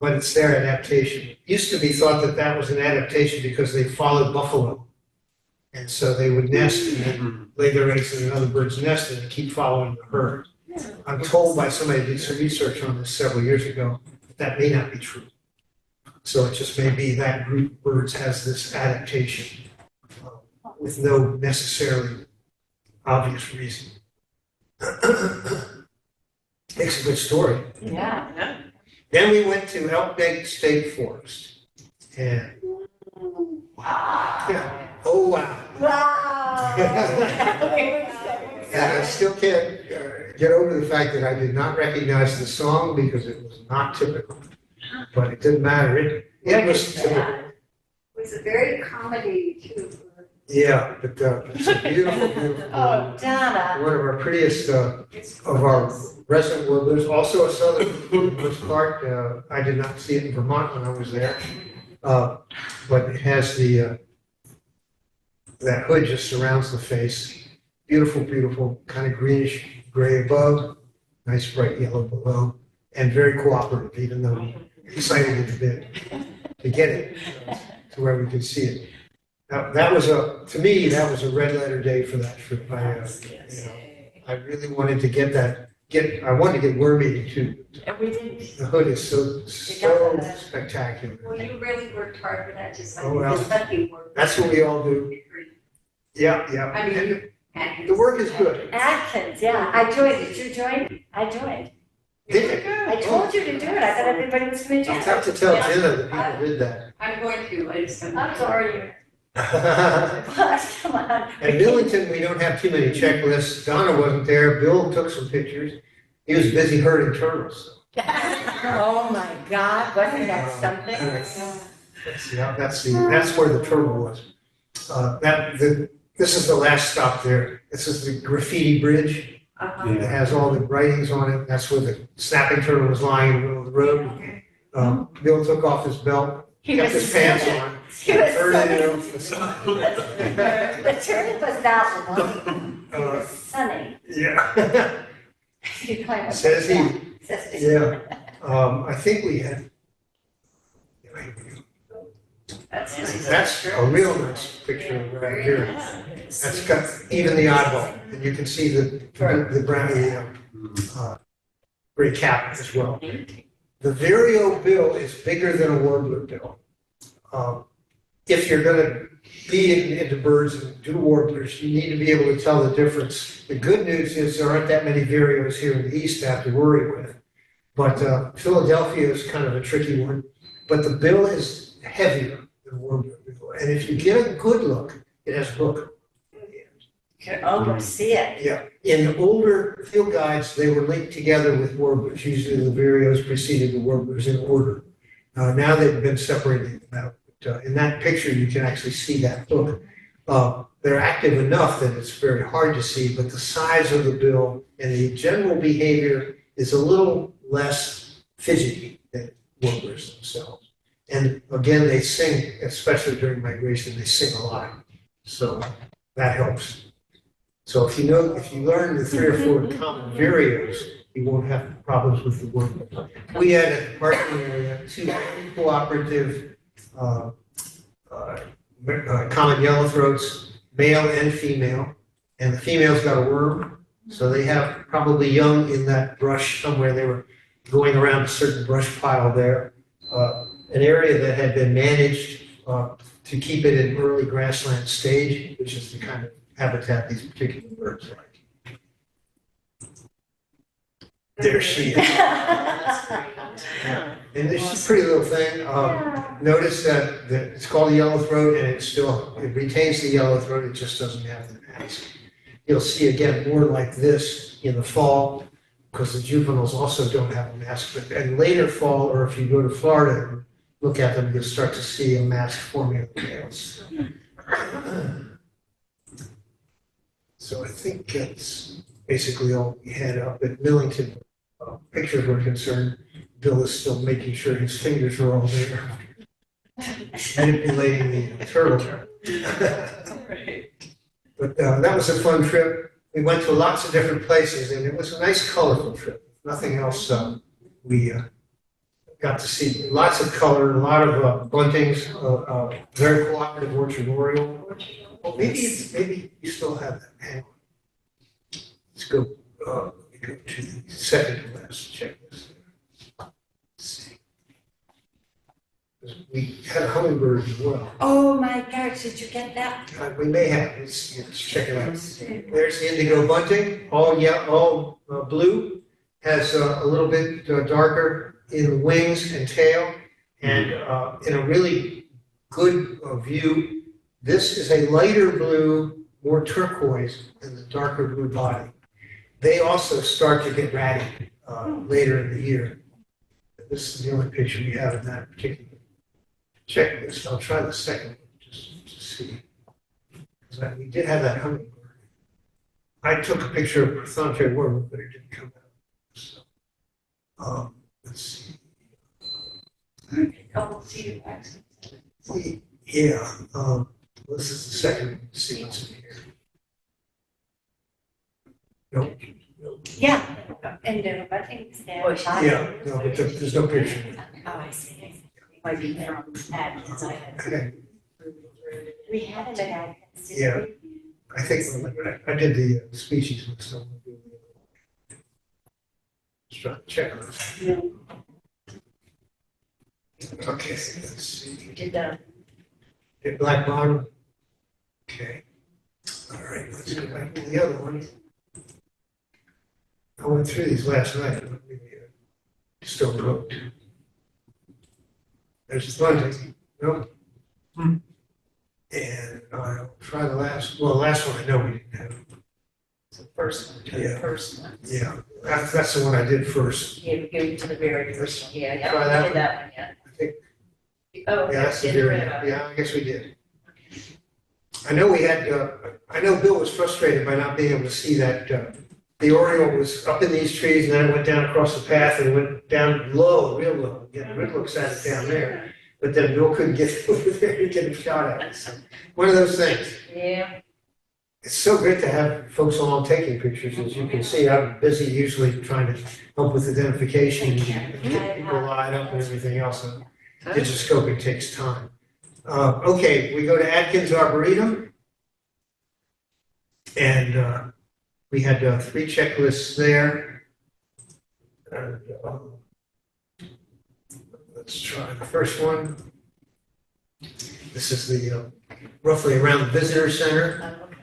But it's their adaptation. It used to be thought that that was an adaptation because they followed buffalo. And so they would nest and then lay their eggs in another bird's nest and keep following the herd. I'm told by somebody who did some research on this several years ago, that may not be true. So it just may be that group of birds has this adaptation with no necessarily obvious reason. Makes a good story. Yeah. Then we went to Elk Neck State Forest. And, yeah, oh wow. Wow. And I still can't get over the fact that I did not recognize the song because it was not typical. But it didn't matter, it was typical. It was a very accommodating too. Yeah, but it's a beautiful, beautiful. Oh, Donna. One of our prettiest of our resident warblers, also a southern for the most part. I did not see it in Vermont when I was there. But it has that hood just surrounds the face. Beautiful, beautiful, kind of greenish gray above, nice bright yellow below, and very cooperative, even though we excited it a bit to get it to where we could see it. Now, that was to me, that was a red letter day for that trip. I really wanted to I wanted to get worm eating too. And we didn't. The hood is so spectacular. Well, you really worked hard for that, just like Oh, well. Kentucky worked. That's what we all do. Yeah, yeah. I mean, And the work is good. Atkins, yeah, I joined. Did you join? I joined. Did you? I told you to do it. I thought everybody was gonna do I'll it. have to tell Jenna that people did that. I'm going to, I just don't. I'm sorry. In Come on. Millington, we don't have too many checklists. Donna wasn't there. Bill took some pictures. He was busy herding turtles. Oh my God, wasn't that something? That's where the turtle was. This is the last stop there. This is the graffiti bridge. Uh-huh. It has all the writings on it. That's where the snapping turtle was lying in the middle of the road. Bill took off his belt, kept his pants on, He was herded it sunny. over the side. The turtle was not one. It was sunny. Yeah. You claim it. Says he. Says he. Yeah. I think we had. That's nice. That's a real nice picture right here. That's got even the oddball, and you can see the brown, gray cap as well. The vireo bill is bigger than a warbler bill. If you're gonna be into birds and do warblers, you need to be able to tell the difference. The good news is there aren't that many vireos here in the east to have to worry with. But Philadelphia is kind of a tricky one. But the bill is heavier than a warbler bill. And if you get a good look, it has hook. You can almost see it. Yeah, in older field guides, they were linked together with warblers. Usually the vireos preceded the warblers in order. Now they've been separated out. But, in that picture, you can actually see that hook. They're active enough that it's very hard to see, but the size of the bill and the general behavior is a little less fidgety than warblers themselves. And again, they sing, especially during migration, they sing a lot. So that helps. So if you learn the 3 or 4 common vireos, you won't have problems with the warbler. We had a parking area, 2 cooperative common yellow throats, male and female, and the female's got a worm, so they have probably young in that brush somewhere. They were going around a certain brush pile there, an area that had been managed to keep it in early grassland stage, which is the kind of habitat these particular birds like. There she is. And this is a pretty little thing. Notice that it's called a yellow throat, and it retains the yellow throat, it just doesn't have the mask. You'll see again more like this in the fall, because the juveniles also don't have a mask. But in later fall, or if you go to Florida and look at them, you'll start to see a mask forming in the tails. So I think that's basically all we had up at Millington. Pictures were concerned. Bill is still making sure his fingers are all there. Manipulating the turtle. But that was a fun trip. We went to lots of different places, and it was a nice, colorful trip. Nothing else we got to see. Lots of color, a lot of buntings, very cooperative orchard oriole. Maybe you still have that. Hang on. Let's go. Go to the second to last checklist. Let's see. We had a hummingbird as well. Oh my gosh, did you get that? We may have. Let's check it out. There's the indigo bunting, all yellow, all blue, has a little bit darker in the wings and tail, and in a really good view. This is a lighter blue, more turquoise than the darker blue body. They also start to get ratty later in the year. This is the only picture we have in that particular checklist. I'll try the second one just to see. Because we did have that hummingbird. I took a picture of Prothonotary warbler, but it didn't come out. So, let's see. Couple cedar waxes. Yeah, this is the second one. Let's see what's in here. Nope. Yeah, and I think it's there. Yeah, no, but there's no picture. Oh, I see. Might be from Atkins. Okay. We had it at Atkins. didn't Yeah. we? I think I did the species with someone. Let's try to check on this. Okay, let's see. Did the Did black bottom? Okay. All right, let's go back to the other one. I went through these last night. Still cooked. There's the bunting. Nope. And I'll try the last one I know we didn't have. the first one, Yeah. the first one? Yeah, that's the one I did first. Yeah, we go to the very first one, yeah, Try yeah, that we did that one, yeah. I think, Oh, yeah, that's the did very, it. yeah, I guess we did. I know we had, I know Bill was frustrated by not being able to see that, the oriole was up in these trees and then it went down across the path and went down low, real low. Yeah, good looks at it down there. But then Bill couldn't get over there to get a shot at it. So, one of those things. Yeah, It's so great to have folks along taking pictures. As you can see, I'm busy usually trying to help with identification and get people lined up and everything else. And digitoscoping takes time. Okay, we go to Atkins Arboretum. And we had 3 checklists there. And, let's try the first one. This is the roughly around the visitor center. oh, okay.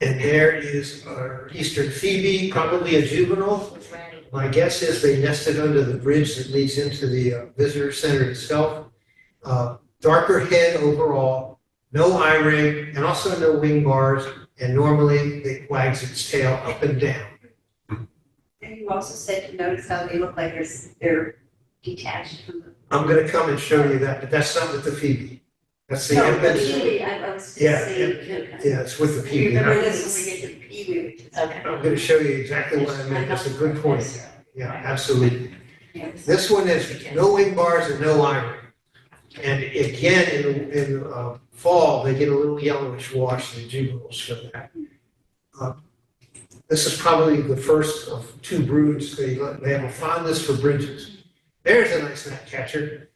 And there is our eastern phoebe, probably a juvenile. Was ready. My guess is they nested under the bridge that leads into the visitor center itself. Darker head overall, no eye ring, and also no wing bars. And normally it wags its tail up and down. And you also said to notice how they look like they're detached from the. I'm going to come and show you that, but that's not with the phoebe. That's the No, the infant. peewee, I was Yeah, saying. Yeah, it's with the You phoebe. remember I'm this when we get to the peewee, which is. Okay. going to show you exactly what I meant. That's a good point. Yeah, absolutely. This one has no wing bars and no eye ring. And again, in fall, they get a little yellowish wash, the juveniles show that. This is probably the first of 2 broods. They have a fondness for bridges. There's a nice gnat catcher.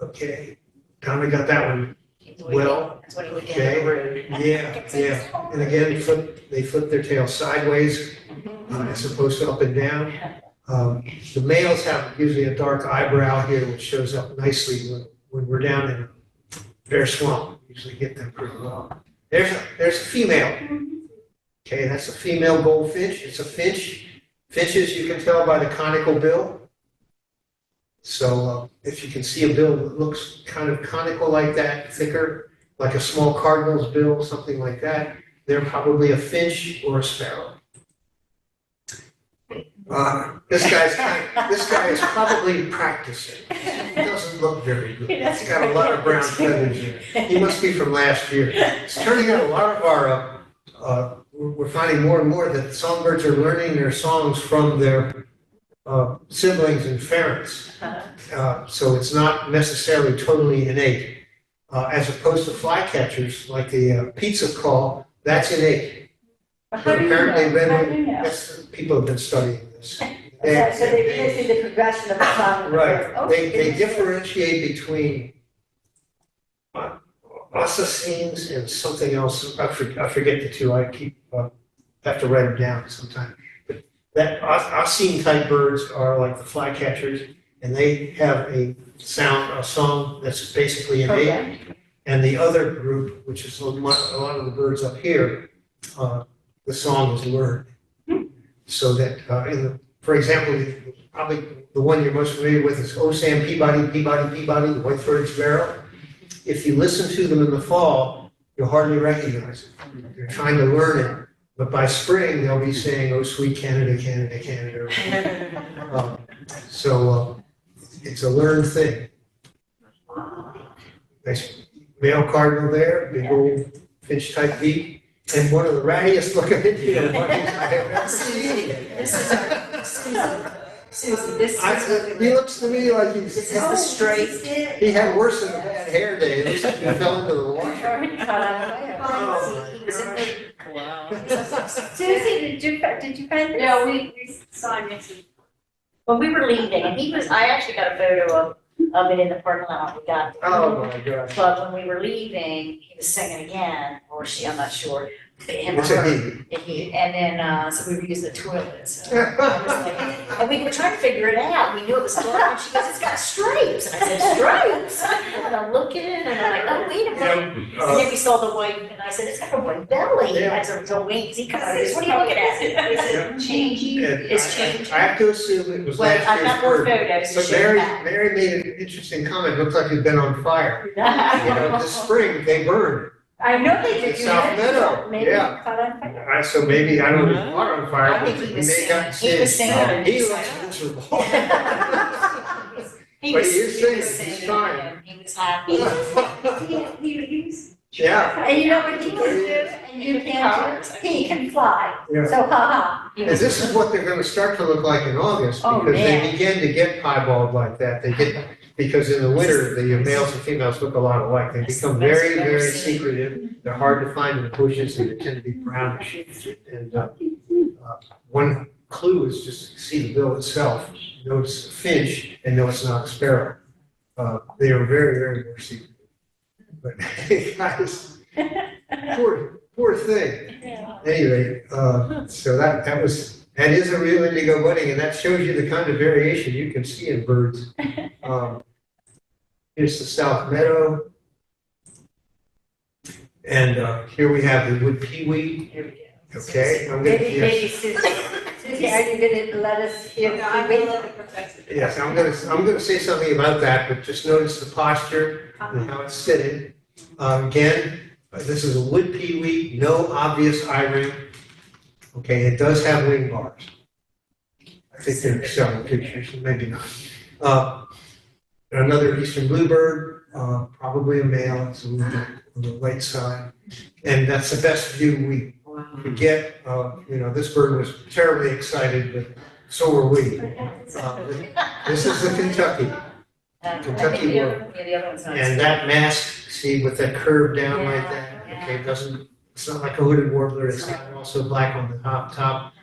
Okay, Tommy got that one. Well, That's when he went down the road. yeah. And again, they flip their tail sideways as opposed to up and down. The males have usually a dark eyebrow here, which shows up nicely when we're down in a fair swamp. Usually get them pretty well. There's a female. Okay, that's a female goldfinch. It's a finch. Finches, you can tell by the conical bill. So if you can see a bill that looks kind of conical like that, thicker, like a small cardinal's bill, something like that, they're probably a finch or a sparrow. This guy is probably practicing. He doesn't look very good. He's got a lot of brown feathers in it. He must be from last year. It's turning out a lot of our, we're finding more and more that songbirds are learning their songs from their siblings and ferrets. So it's not necessarily totally innate. As opposed to flycatchers, like the pizza call, that's innate. How do you Apparently, know? How do you know? people have been studying this. So they see the progression of the song. Right, they differentiate between Assassins and something else. I forget the two. I have to write them down sometime. But that Assassin type birds are like the flycatchers, and they have a song that's basically innate. Okay. And the other group, which is a lot of the birds up here, the song is learned. So that, for example, probably the one you're most familiar with is O Sam Peabody, Peabody, Peabody, the white-throated sparrow. If you listen to them in the fall, you'll hardly recognize it. They're trying to learn it, but by spring they'll be saying, "Oh, sweet Canada, Canada, Canada." It's a learned thing. Nice male cardinal there, big old finch-type beak. And one of the rattiest looking Indian monkeys I have ever seen. This is our, Susan, this is. He looks to me like This is the straight. he had worse than a bad hair day. It looks like he fell into the water. He was in the. Wow. Susie, did you find this? Yeah, we saw him yesterday. When we were leaving, and I actually got a photo of it in the parking lot when we got there. Oh my God. But when we were leaving, he was singing again, or she, I'm not sure. Him or It's a her. he. And then, so we were using the toilet, so. I was like, and we were trying to figure it out, we knew it was dark, and she goes, "It's got stripes," and I said, "Stripes?" And I'm looking, and I'm like, "Oh, wait a minute." And then we saw the white, and I said, "It's got a white belly," and I said, "The wings," he comes, "What are you looking at?" I said, "Changing, it's changing." I have to assume it was Well, last I've year's got more bird. photos to But show back. Mary made an interesting comment. Looks like it's been on fire. You know, this spring they burned. I know they did. In South Meadow, Maybe yeah. caught on fire. So maybe, I don't know if it caught on fire, I but think he we was may have singing. He was singing. He looks miserable. He But was, he is he was singing, he's singing, fine. and he was happy. He was Yeah. And you know what he can do, and you can't do? He can fly. Yeah. So ha He And was- this is what they're gonna start to look like in August, Oh, because they man. begin to get piebald like that. They get, because in the winter, the males and females look a lot alike. They That's become the best very, I've ever very seen. secretive. They're hard to find in the bushes, and they tend to be brownish. And one clue is just to see the bill itself. Know it's a finch, and know it's not a sparrow. They are very, very, very secretive. But guys, poor thing. Anyway, so that is a real indigo budding, and that shows you the kind of variation you can see in birds. Here's the South Meadow. And here we have the wood peewee. Okay, I'm gonna, Maybe Susie, are you gonna let us hear? yes, I'm gonna say something about that, but just notice the posture and how it's sitting. Again, this is a wood peewee, no obvious eye ring. Okay, it does have wing bars. I think they're showing pictures, maybe not. Another eastern bluebird, probably a male, it's a little bit on the white side. And that's the best view we could get. You know, this bird was terribly excited, but so were we. This is the Kentucky. Kentucky the warbler. other, yeah, the other one's not. And that mask, see, with that curve down like that, okay, it doesn't, it's not like a hooded warbler, it's not also black on the top.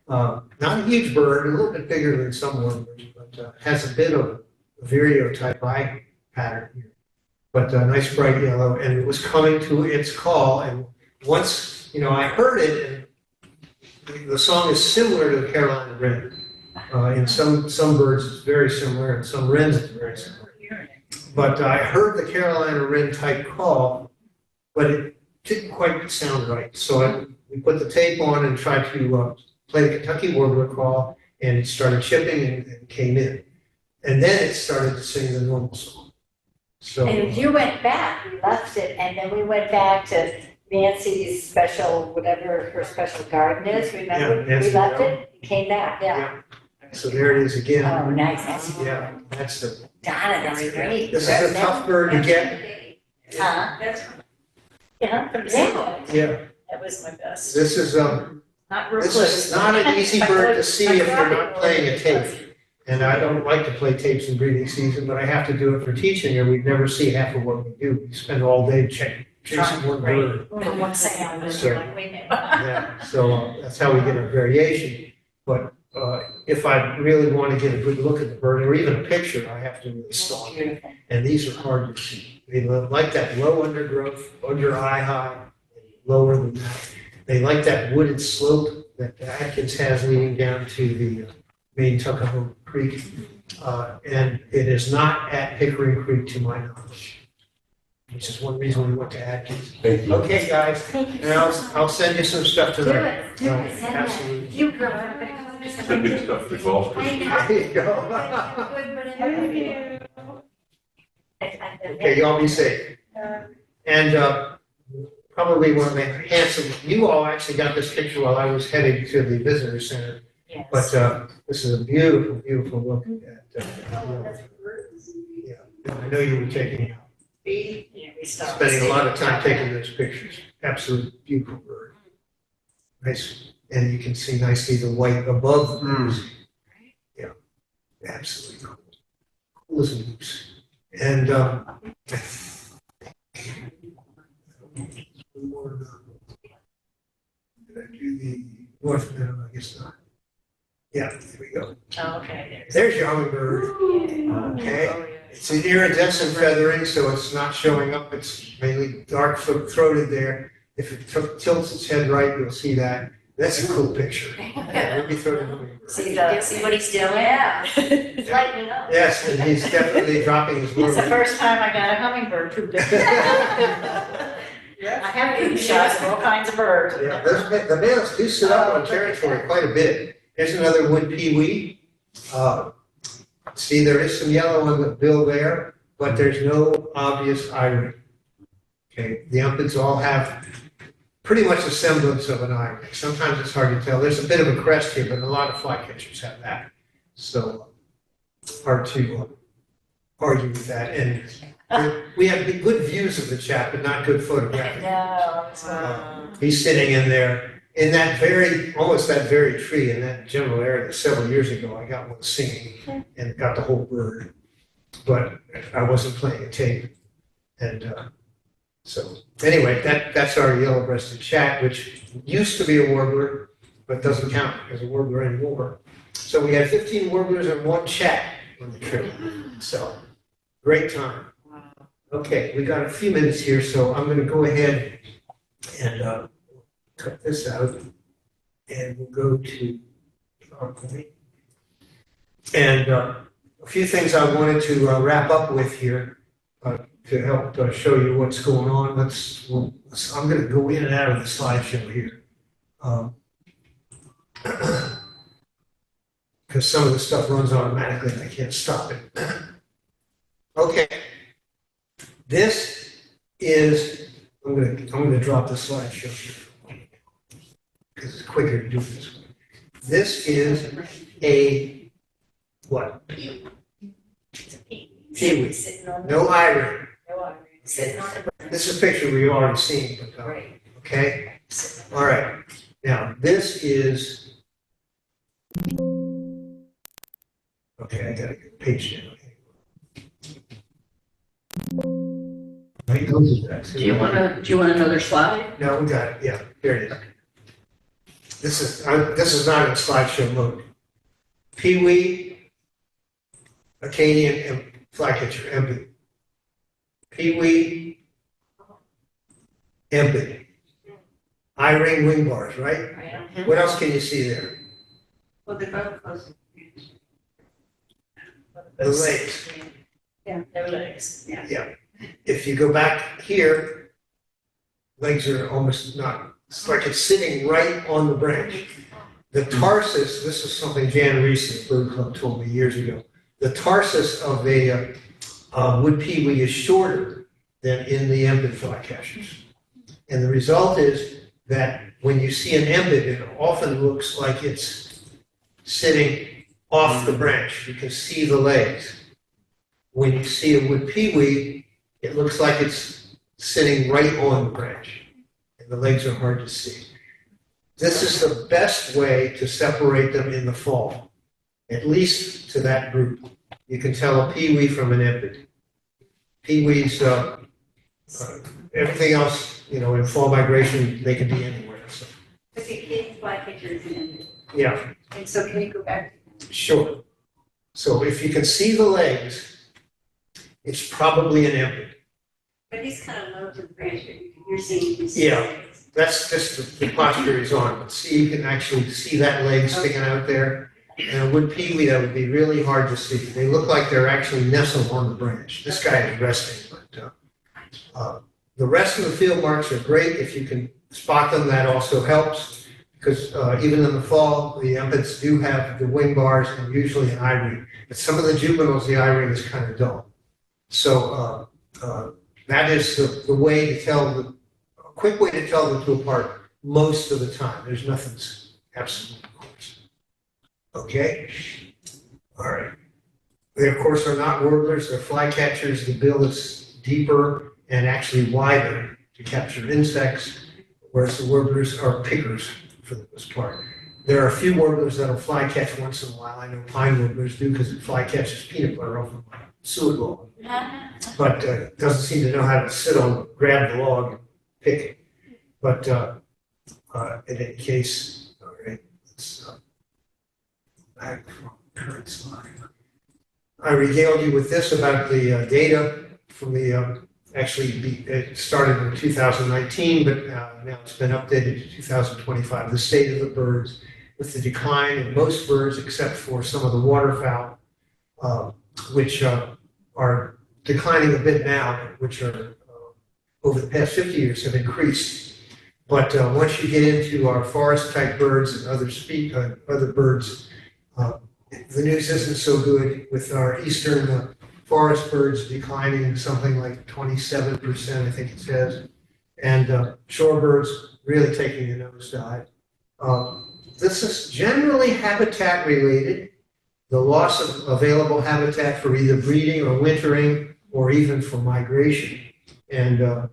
Not a huge bird, a little bit bigger than some warblers, but has a bit of a vireo type eye pattern here. but a nice bright yellow, and it was coming to its call. And once, I heard it, and the song is similar to the Carolina Wren. In some birds, it's very similar, and some wrens, it's very similar. But I heard the Carolina Wren type call, but it didn't quite sound right. So we put the tape on and tried to play the Kentucky Warbler call, and it started chipping and came in. And then it started to sing the normal song. So And you went back, we left it, and then we went back to Nancy's special, whatever her special garden is, remember? Yeah, Nancy, We left it, came back, yeah. So there it is again. Oh, nice, that's, Yeah, that's the. Donna, that's great. This is a tough bird to get. Huh? That's Yeah, Yeah, That was my best. this is Not real this close. is not an easy bird to see if you're not playing a tape. And I don't like to play tapes in breeding season, but I have to do it for teaching, or we'd never see half of what we do. We spend all day chasing one bird. For one second, I was Sure. like, wait a minute. Yeah, so that's how we get our variation. But if I really want to get a good look at the bird, or even a picture, I have to really stalk it. And these are hard to see. They like that low undergrowth, under eye high, lower than that. They like that wooded slope that Atkins has leading down to the main Tuckahoe Creek. And it is not at Pickering Creek to my knowledge, which is one reason we went to Atkins. Thank you. Okay, guys, and I'll send you some stuff Do tonight. it, do it, send that. Absolutely. You girl. Send me stuff to golf. I know. There you go. Okay, y'all be safe. And probably one of the handsome, you all actually got this picture while I was heading to the visitor center. Yes. But this is a beautiful, beautiful look at, yeah, I know you were taking, Yeah, we stopped. spending a lot of time taking those pictures. Absolutely beautiful bird. Nice, and you can see nicely the white above the birds. Yeah, absolutely cool. Cool as a moose. And, did I do the north? No, I guess not. Yeah, there we go. Oh, okay, There's your hummingbird. Okay. It's an iridescent feathering, so it's not showing up. It's mainly dark throated there. If it tilts its head right, you'll see that. That's a cool picture. Ruby throated hummingbird. See what he's doing? Yeah. It's Lighten up. Yes, and he's definitely dropping his the word. first time I got a hummingbird pooped. I have poop shots of all kinds of birds. Yeah, the males do sit up on territory quite a bit. There's another wood pewee. See, there is some yellow on the bill there, but there's no obvious eye ring. Okay, the umpids all have pretty much a semblance of an eye ring. Sometimes it's hard to tell. There's a bit of a crest here, but a lot of flycatchers have that. So hard to argue with that. And we have good views of the chap, but not good photographic. No, He's sitting in there, in that almost that very tree in that general area. Several years ago, I got one singing and got the whole bird, but I wasn't playing a tape. And so anyway, that's our yellow-breasted chat, which used to be a warbler, but doesn't count as a warbler anymore. So we had 15 warblers and one chat on the trip. So great time. Okay, we got a few minutes here, so I'm going to go ahead and cut this out, and we'll go to PowerPoint. And a few things I wanted to wrap up with here to help show you what's going on. I'm going to go in and out of the slideshow here. Because some of the stuff runs automatically and I can't stop it. Okay. This is, I'm going to drop the slideshow here because it's quicker to do it this way. This is a what? Peewee. Sitting on the. No eye ring. No eye ring. Sitting on the. This is a picture we've already seen, but Right. okay. All right. Now this is. Okay, I gotta get the page down. Right, Do you want another slide? No, we got it. Yeah, there it is. This is not in slideshow mode. Pewee, Acadian, and flycatcher, empty. peewee, empid. Eye-ring wing bars, right? Right. What else can you see there? Well, they're both close. The legs. Their legs, yeah. If you go back here, legs are almost not, it's like it's sitting right on the branch. The tarsus, this is something Jan Reese at Bird Club told me years ago. The tarsus of a wood peewee is shorter than in the empid flycatchers. And the result is that when you see an empid, it often looks like it's sitting off the branch. You can see the legs. When you see a wood peewee, it looks like it's sitting right on the branch, and the legs are hard to see. This is the best way to separate them in the fall, at least to that group. You can tell a peewee from an empid. Peewees, everything else, in fall migration, they can be anywhere. So. But the kids flycatchers and, Yeah, and so can you go back? sure. So if you can see the legs, it's probably an empid. But these kind of low to the branch, you're seeing, you can see. Yeah. the legs. That's just the posture he's on. But see, you can actually see that leg sticking out there. And a wood peewee, that would be really hard to see. They look like they're actually nestled on the branch. This guy is resting, but the rest of the field marks are great. If you can spot them, that also helps. Because even in the fall, the empids do have the wing bars and usually an eye ring. But some of the juveniles, the eye ring is kind of dull. So that is the way to tell a quick way to tell the two apart most of the time. There's nothing absolutely close. Okay? All right. They, of course, are not warblers. They're flycatchers. The bill is deeper and actually wider to capture insects, whereas the warblers are pickers for the most part. There are a few warblers that'll flycatch once in a while. I know pine warblers do because it flycatches peanut butter off of my suet log. But it doesn't seem to know how to sit on, grab the log and pick it. But in any case, all right, let's back from current slide. I regaled you with this about the data from the, it started in 2019, but now it's been updated to 2025. The state of the birds with the decline in most birds except for some of the waterfowl, which are declining a bit now, which are over the past 50 years have increased. But once you get into our forest-type birds and other birds, the news isn't so good with our eastern forest birds declining something like 27%, I think it says, and shorebirds really taking a nosedive. This is generally habitat related, the loss of available habitat for either breeding or wintering or even for migration. And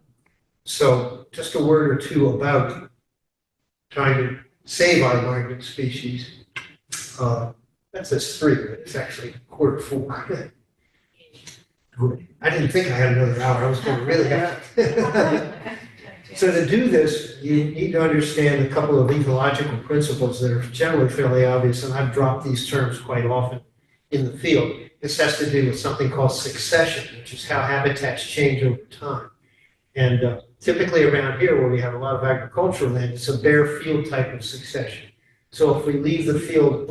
so just a word or two about trying to save our migrant species. That says 3, but it's actually 3:45. I didn't think I had another hour. I was going to really have to. So to do this, you need to understand a couple of ecological principles that are generally fairly obvious, and I've dropped these terms quite often in the field. This has to do with something called succession, which is how habitats change over time. And typically around here, where we have a lot of agricultural land, it's a bare field type of succession. So if we leave the field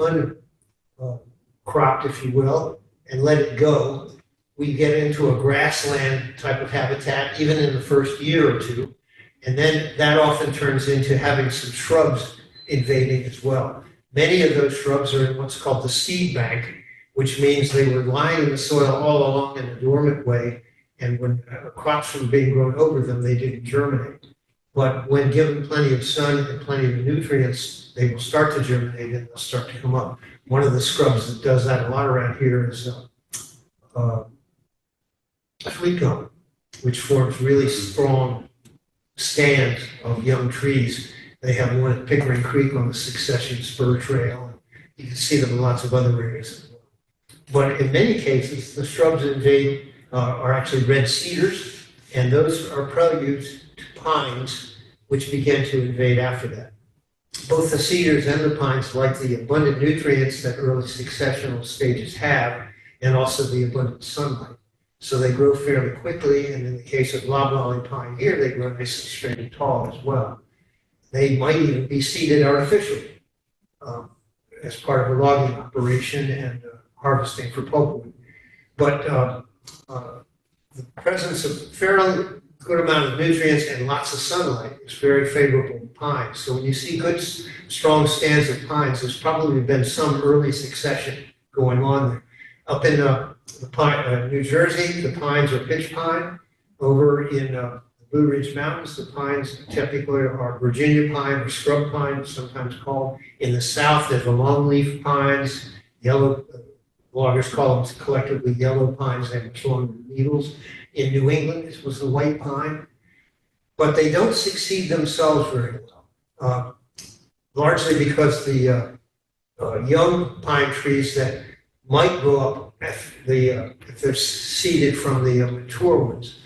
uncropped, if you will, and let it go, we get into a grassland type of habitat, even in the first year or two. And then that often turns into having some shrubs invading as well. Many of those shrubs are in what's called the seed bank, which means they were lying in the soil all along in a dormant way. And when crops were being grown over them, they didn't germinate. But when given plenty of sun and plenty of nutrients, they will start to germinate and they'll start to come up. One of the scrubs that does that a lot around here is sweet gum, which forms really strong stands of young trees. They have one at Pickering Creek on the Succession Spur Trail. And you can see them in lots of other areas as well. But in many cases, the shrubs invade are actually red cedars, and those are preludes to pines, which begin to invade after that. Both the cedars and the pines like the abundant nutrients that early successional stages have, and also the abundant sunlight. So they grow fairly quickly, and in the case of loblolly pine here, they grow nice and straight and tall as well. They might even be seeded artificially as part of a logging operation and harvesting for pulpwood. But the presence of fairly good amount of nutrients and lots of sunlight is very favorable to pines. So when you see good, strong stands of pines, there's probably been some early succession going on there. Up in New Jersey, the pines are pitch pine. Over in the Blue Ridge Mountains, the pines typically are Virginia pine or scrub pine, sometimes called. In the south, there's the longleaf pines. Yellow, loggers call them collectively yellow pines. They have longer needles. In New England, this was the white pine. But they don't succeed themselves very well, largely because the young pine trees that might grow up if they're seeded from the mature ones.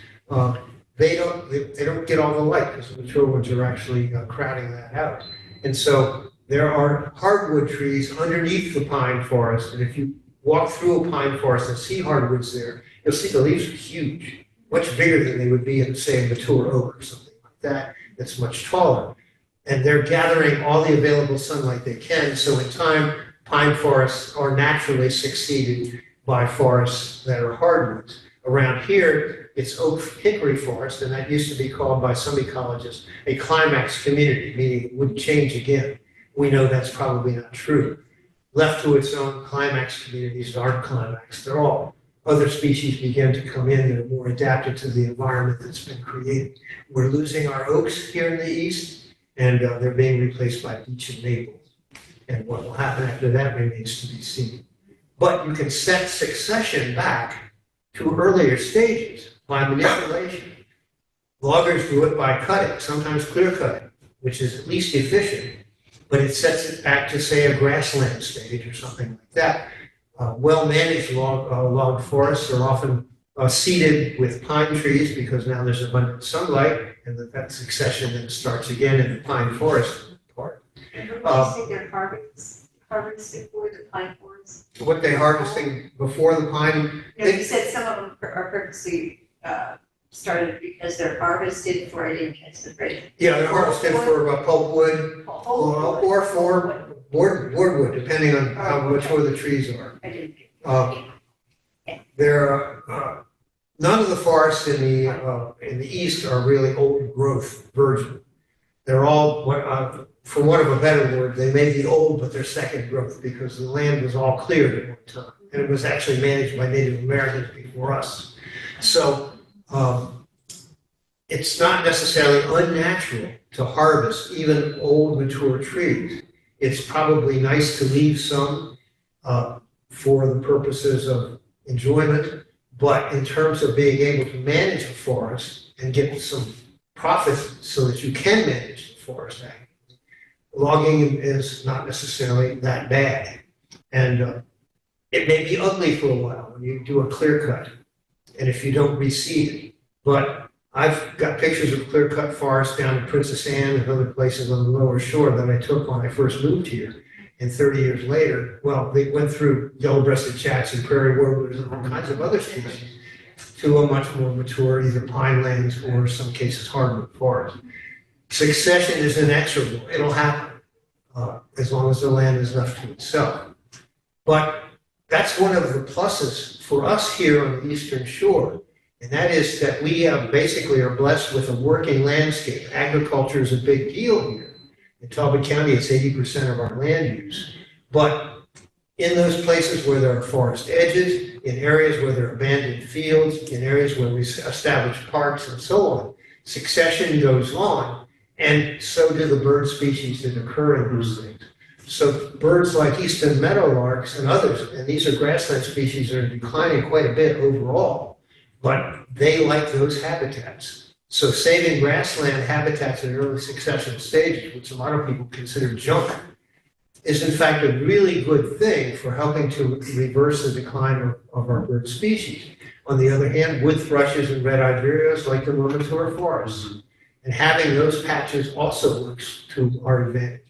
They don't get all the light because the mature ones are actually crowding that out. And so there are hardwood trees underneath the pine forest. And if you walk through a pine forest and see hardwoods there, you'll see the leaves are huge, much bigger than they would be in, say, a mature oak or something like that, that's much taller. And they're gathering all the available sunlight they can. So in time, pine forests are naturally succeeded by forests that are hardwoods. Around here, it's oak hickory forest, and that used to be called by some ecologists a climax community, meaning it wouldn't change again. We know that's probably not true. Left to its own, climax communities aren't climax. They're all other species begin to come in that are more adapted to the environment that's been created. We're losing our oaks here in the east, and they're being replaced by beech and maple. And what will happen after that remains to be seen. But you can set succession back to earlier stages by manipulation. Loggers do it by cutting, sometimes clear cutting, which is at least efficient, but it sets it back to, say, a grassland stage or something like that. Well-managed log forests are often seeded with pine trees because now there's abundant sunlight, and that succession then starts again in the pine forest part. And what do you say they're harvested for the pine forests? What they're harvesting before the pine, You said some of them are purposely started because they're harvested for, I didn't catch the phrase. yeah, they're harvested for pulpwood or for boardwood, depending on how mature the trees are. I didn't. None of the forests in the east are really old growth virgin. They're all, for want of a better word, they may be old, but they're second growth because the land was all cleared at one time. And it was actually managed by Native Americans before us. So it's not necessarily unnatural to harvest even old mature trees. It's probably nice to leave some for the purposes of enjoyment, but in terms of being able to manage a forest and get some profit so that you can manage the forest, logging is not necessarily that bad. And it may be ugly for a while when you do a clear cut and if you don't reseed it. But I've got pictures of clear cut forests down in Princess Anne and other places on the lower shore that I took when I first moved here. And 30 years later, well, they went through yellow-breasted chats and prairie warblers and all kinds of other species to a much more mature, either pine lands or in some cases hardwood forest. Succession is inexorable. It'll happen as long as the land is left to itself. But that's one of the pluses for us here on the Eastern Shore. And that is that we basically are blessed with a working landscape. Agriculture is a big deal here. In Talbot County, it's 80% of our land use. But in those places where there are forest edges, in areas where there are abandoned fields, in areas where we establish parks and so on, succession goes on, and so do the bird species that occur in those things. So birds like eastern meadowlarks and others, and these are grassland species that are declining quite a bit overall, but they like those habitats. So saving grassland habitats in early succession stages, which a lot of people consider junk, is in fact a really good thing for helping to reverse the decline of our bird species. On the other hand, wood thrushes and red-eyed vireos like the more mature forests. And having those patches also works to our advantage.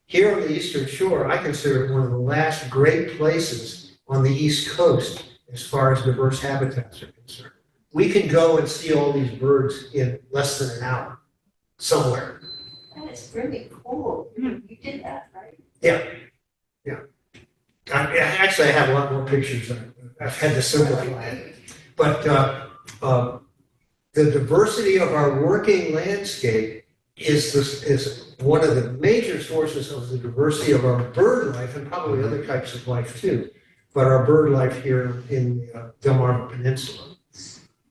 Here on the Eastern Shore, I consider it one of the last great places on the East Coast as far as diverse habitats are concerned. we can go and see all these birds in less than an hour somewhere. That is really cool. You did that, right? Actually, I have a lot more pictures. I've had to simplify it. But the diversity of our working landscape is one of the major sources of the diversity of our bird life and probably other types of life too. But our bird life here in the Delmarva Peninsula.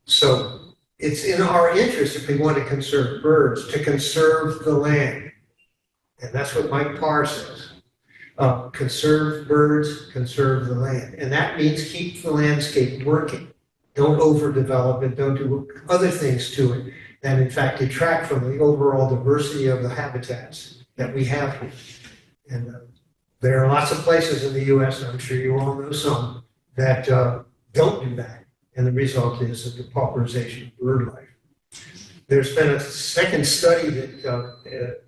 So it's in our interest, if we want to conserve birds, to conserve the land. And that's what Mike Parr says. Conserve birds, conserve the land. And that means keep the landscape working. Don't overdevelop it, don't do other things to it that in fact detract from the overall diversity of the habitats that we have here. And there are lots of places in the US, and I'm sure you all know some, that don't do that. And the result is the pauperization of bird life. There's been a second study that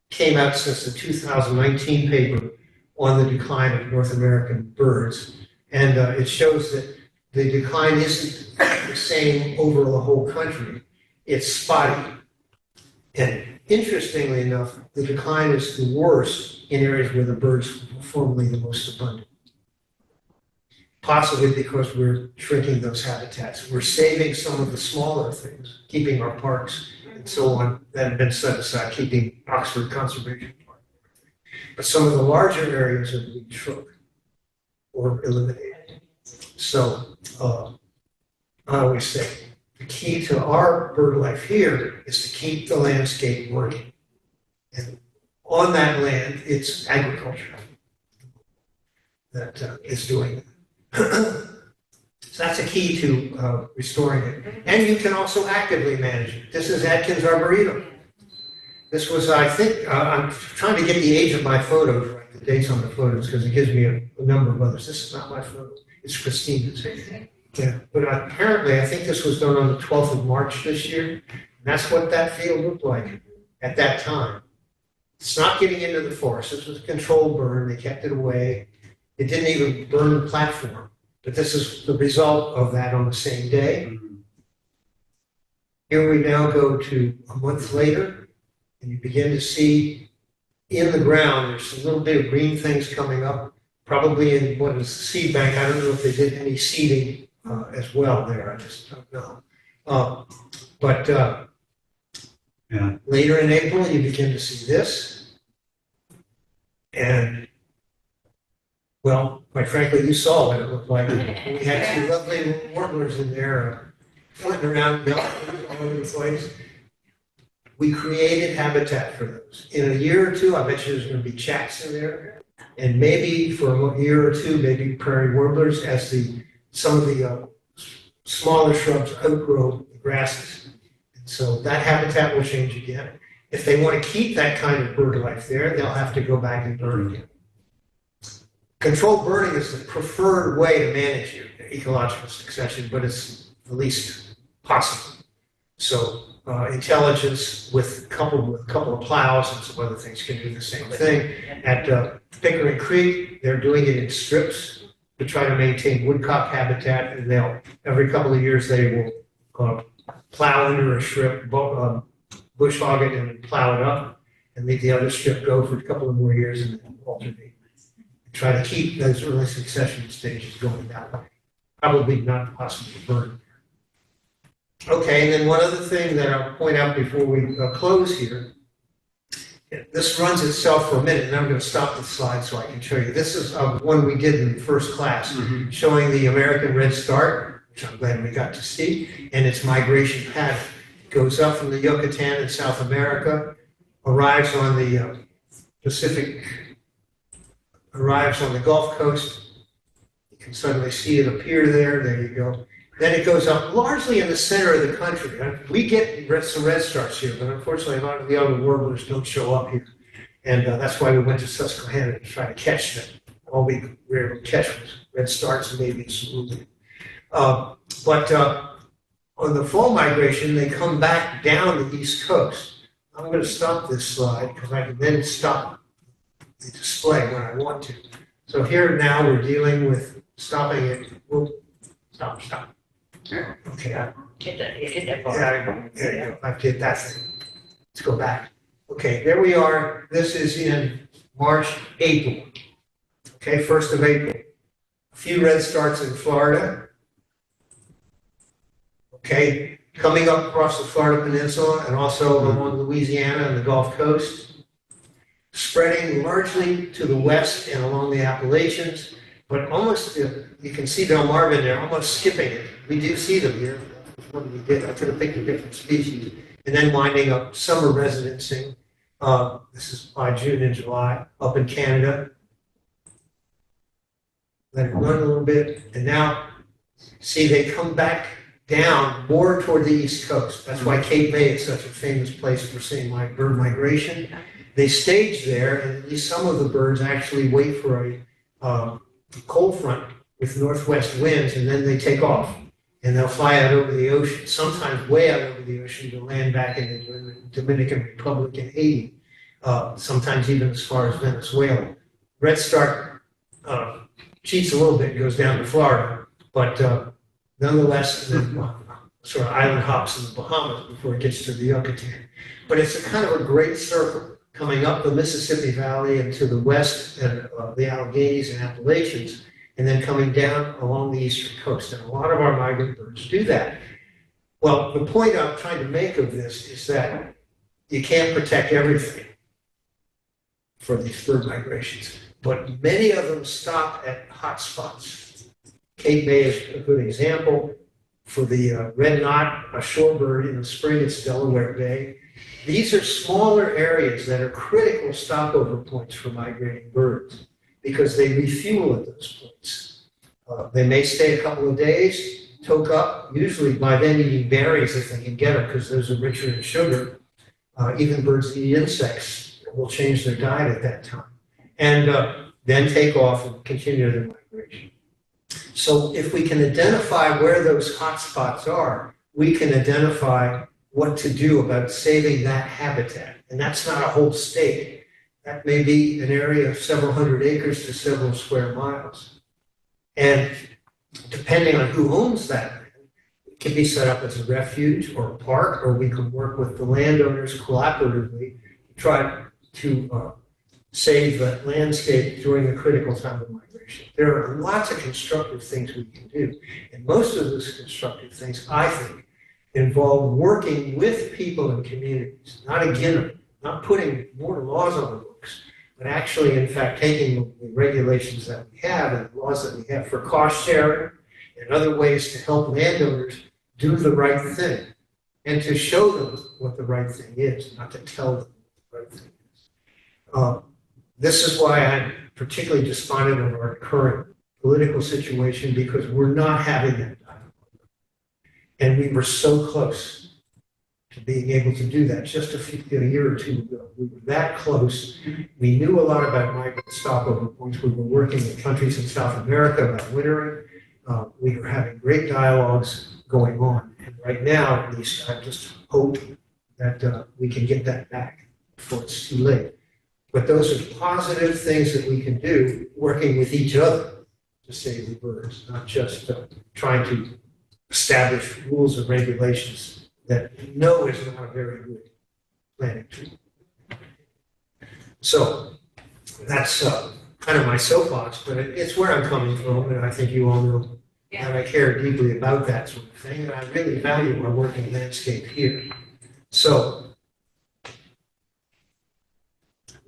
came out since the 2019 paper on the decline of North American birds. And it shows that the decline isn't the same over the whole country. It's spotty. And interestingly enough, the decline is the worst in areas where the birds were formerly the most abundant. Possibly because we're shrinking those habitats. We're saving some of the smaller things, keeping our parks and so on that have been set aside, keeping Oxford Conservation Park. But some of the larger areas are being shrunk or eliminated. So I always say the key to our bird life here is to keep the landscape working. And on that land, it's agriculture that is doing that. So that's a key to restoring it. And you can also actively manage it. This is Atkins Arboretum. This was, I think, I'm trying to get the age of my photos right, the dates on the photos, because it gives me a number of others. This is not my photo. It's Christina's. Yeah, but apparently, I think this was done on the 12th of March this year. And that's what that field looked like at that time. It's not getting into the forest. This was a controlled burn. They kept it away. It didn't even burn the platform. But this is the result of that on the same day. Here we now go to a month later, and you begin to see in the ground, there's a little bit of green things coming up, probably in what is the seed bank. I don't know if they did any seeding as well there. I just don't know. Later in April, you begin to see this. And well, quite frankly, you saw what it looked like. We had two lovely warblers in there flitting around all over the place. We created habitat for those. In a year or two, I bet you there's going to be chats in there. And maybe for a year or two, maybe prairie warblers as some of the smaller shrubs outgrow the grasses. And so that habitat will change again. If they want to keep that kind of bird life there, they'll have to go back and burn again. Controlled burning is the preferred way to manage your ecological succession, but it's the least possible. So intelligence coupled with a couple of plows and some other things can do the same thing. At Pickering Creek, they're doing it in strips to try to maintain woodcock habitat, and every couple of years they will plow under a strip, bush hog it and plow it up, and leave the other strip go for a couple of more years and then alternate. Try to keep those early succession stages going that way. Probably not possible to burn. Okay, and then one other thing that I'll point out before we close here. This runs itself for a minute, and I'm going to stop the slide so I can show you. This is one we did in first class, showing the American red start, which I'm glad we got to see, and its migration pattern. It goes up from the Yucatan in South America, arrives on the Pacific, arrives on the Gulf Coast. You can suddenly see it appear there. There you go. Then it goes up largely in the center of the country. We get some red starts here, but unfortunately a lot of the other warblers don't show up here. And that's why we went to Susquehanna to try to catch them. All we were able to catch was red starts and maybe some movement. But on the fall migration, they come back down the East Coast. I'm going to stop this slide because I can then stop the display when I want to. So here now we're dealing with stopping it. Stop. Okay, Hit that bar. Yeah, there you go. I've did that thing. Let's go back. Okay, there we are. This is in March, April. Okay, 1st of April. A few red starts in Florida. Okay, coming up across the Florida Peninsula and also along Louisiana and the Gulf Coast. Spreading largely to the west and along the Appalachians, but almost, you can see Delmarva there, almost skipping it. We do see them here. When we did, I could have picked a different species. And then winding up summer residencing. This is by June and July, up in Canada. Let it run a little bit, and now, see, they come back down more toward the East Coast. That's why Cape May is such a famous place for seeing bird migration. They stage there, and at least some of the birds actually wait for a cold front with northwest winds, and then they take off. And they'll fly out over the ocean, sometimes way out over the ocean to land back in the Dominican Republic and Haiti, sometimes even as far as Venezuela. Redstart cheats a little bit, goes down to Florida, but nonetheless, sort of island hops in the Bahamas before it gets to the Yucatan. But it's a kind of a great circle coming up the Mississippi Valley and to the west and the Alleghenies and Appalachians, and then coming down along the eastern coast. And a lot of our migrant birds do that. Well, the point I'm trying to make of this is that you can't protect everything for these bird migrations, but many of them stop at hot spots. Cape May is a good example. For the red knot, a shorebird, in the spring it's Delaware Bay. These are smaller areas that are critical stopover points for migrating birds because they refuel at those points. They may stay a couple of days, toke up, usually by then eating berries if they can get them because those are richer in sugar. Even birds that eat insects will change their diet at that time. And then take off and continue their migration. So if we can identify where those hot spots are, we can identify what to do about saving that habitat. And that's not a whole state. That may be an area of several hundred acres to several square miles. And depending on who owns that land, it can be set up as a refuge or a park, or we can work with the landowners cooperatively to try to save the landscape during the critical time of migration. There are lots of constructive things we can do. And most of those constructive things, I think, involve working with people and communities, not against them, not putting more laws on the books, but actually, in fact, taking the regulations that we have and the laws that we have for cost sharing and other ways to help landowners do the right thing and to show them what the right thing is, not to tell them what the right thing is. This is why I'm particularly despondent of our current political situation, because we're not having that dialogue. And we were so close to being able to do that just a year or two ago. We were that close. We knew a lot about migrant stopover points. We were working with countries in South America about wintering. We were having great dialogues going on. And right now, at least, I just hope that we can get that back before it's too late. But those are positive things that we can do working with each other to save the birds, not just trying to establish rules and regulations that we know is not a very good planning tool. So that's kind of my soapbox, but it's where I'm coming from, and I think you all know that I care deeply about that sort of thing, and I really value our working landscape here. So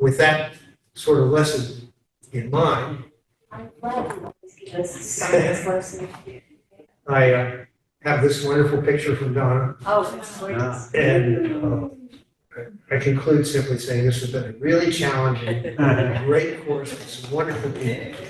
with that sort of lesson in mind, I'm glad you always give us some of this lesson. I have this wonderful picture from Donna, Oh, it's gorgeous. and I conclude simply saying this has been a really challenging, great course with some wonderful people.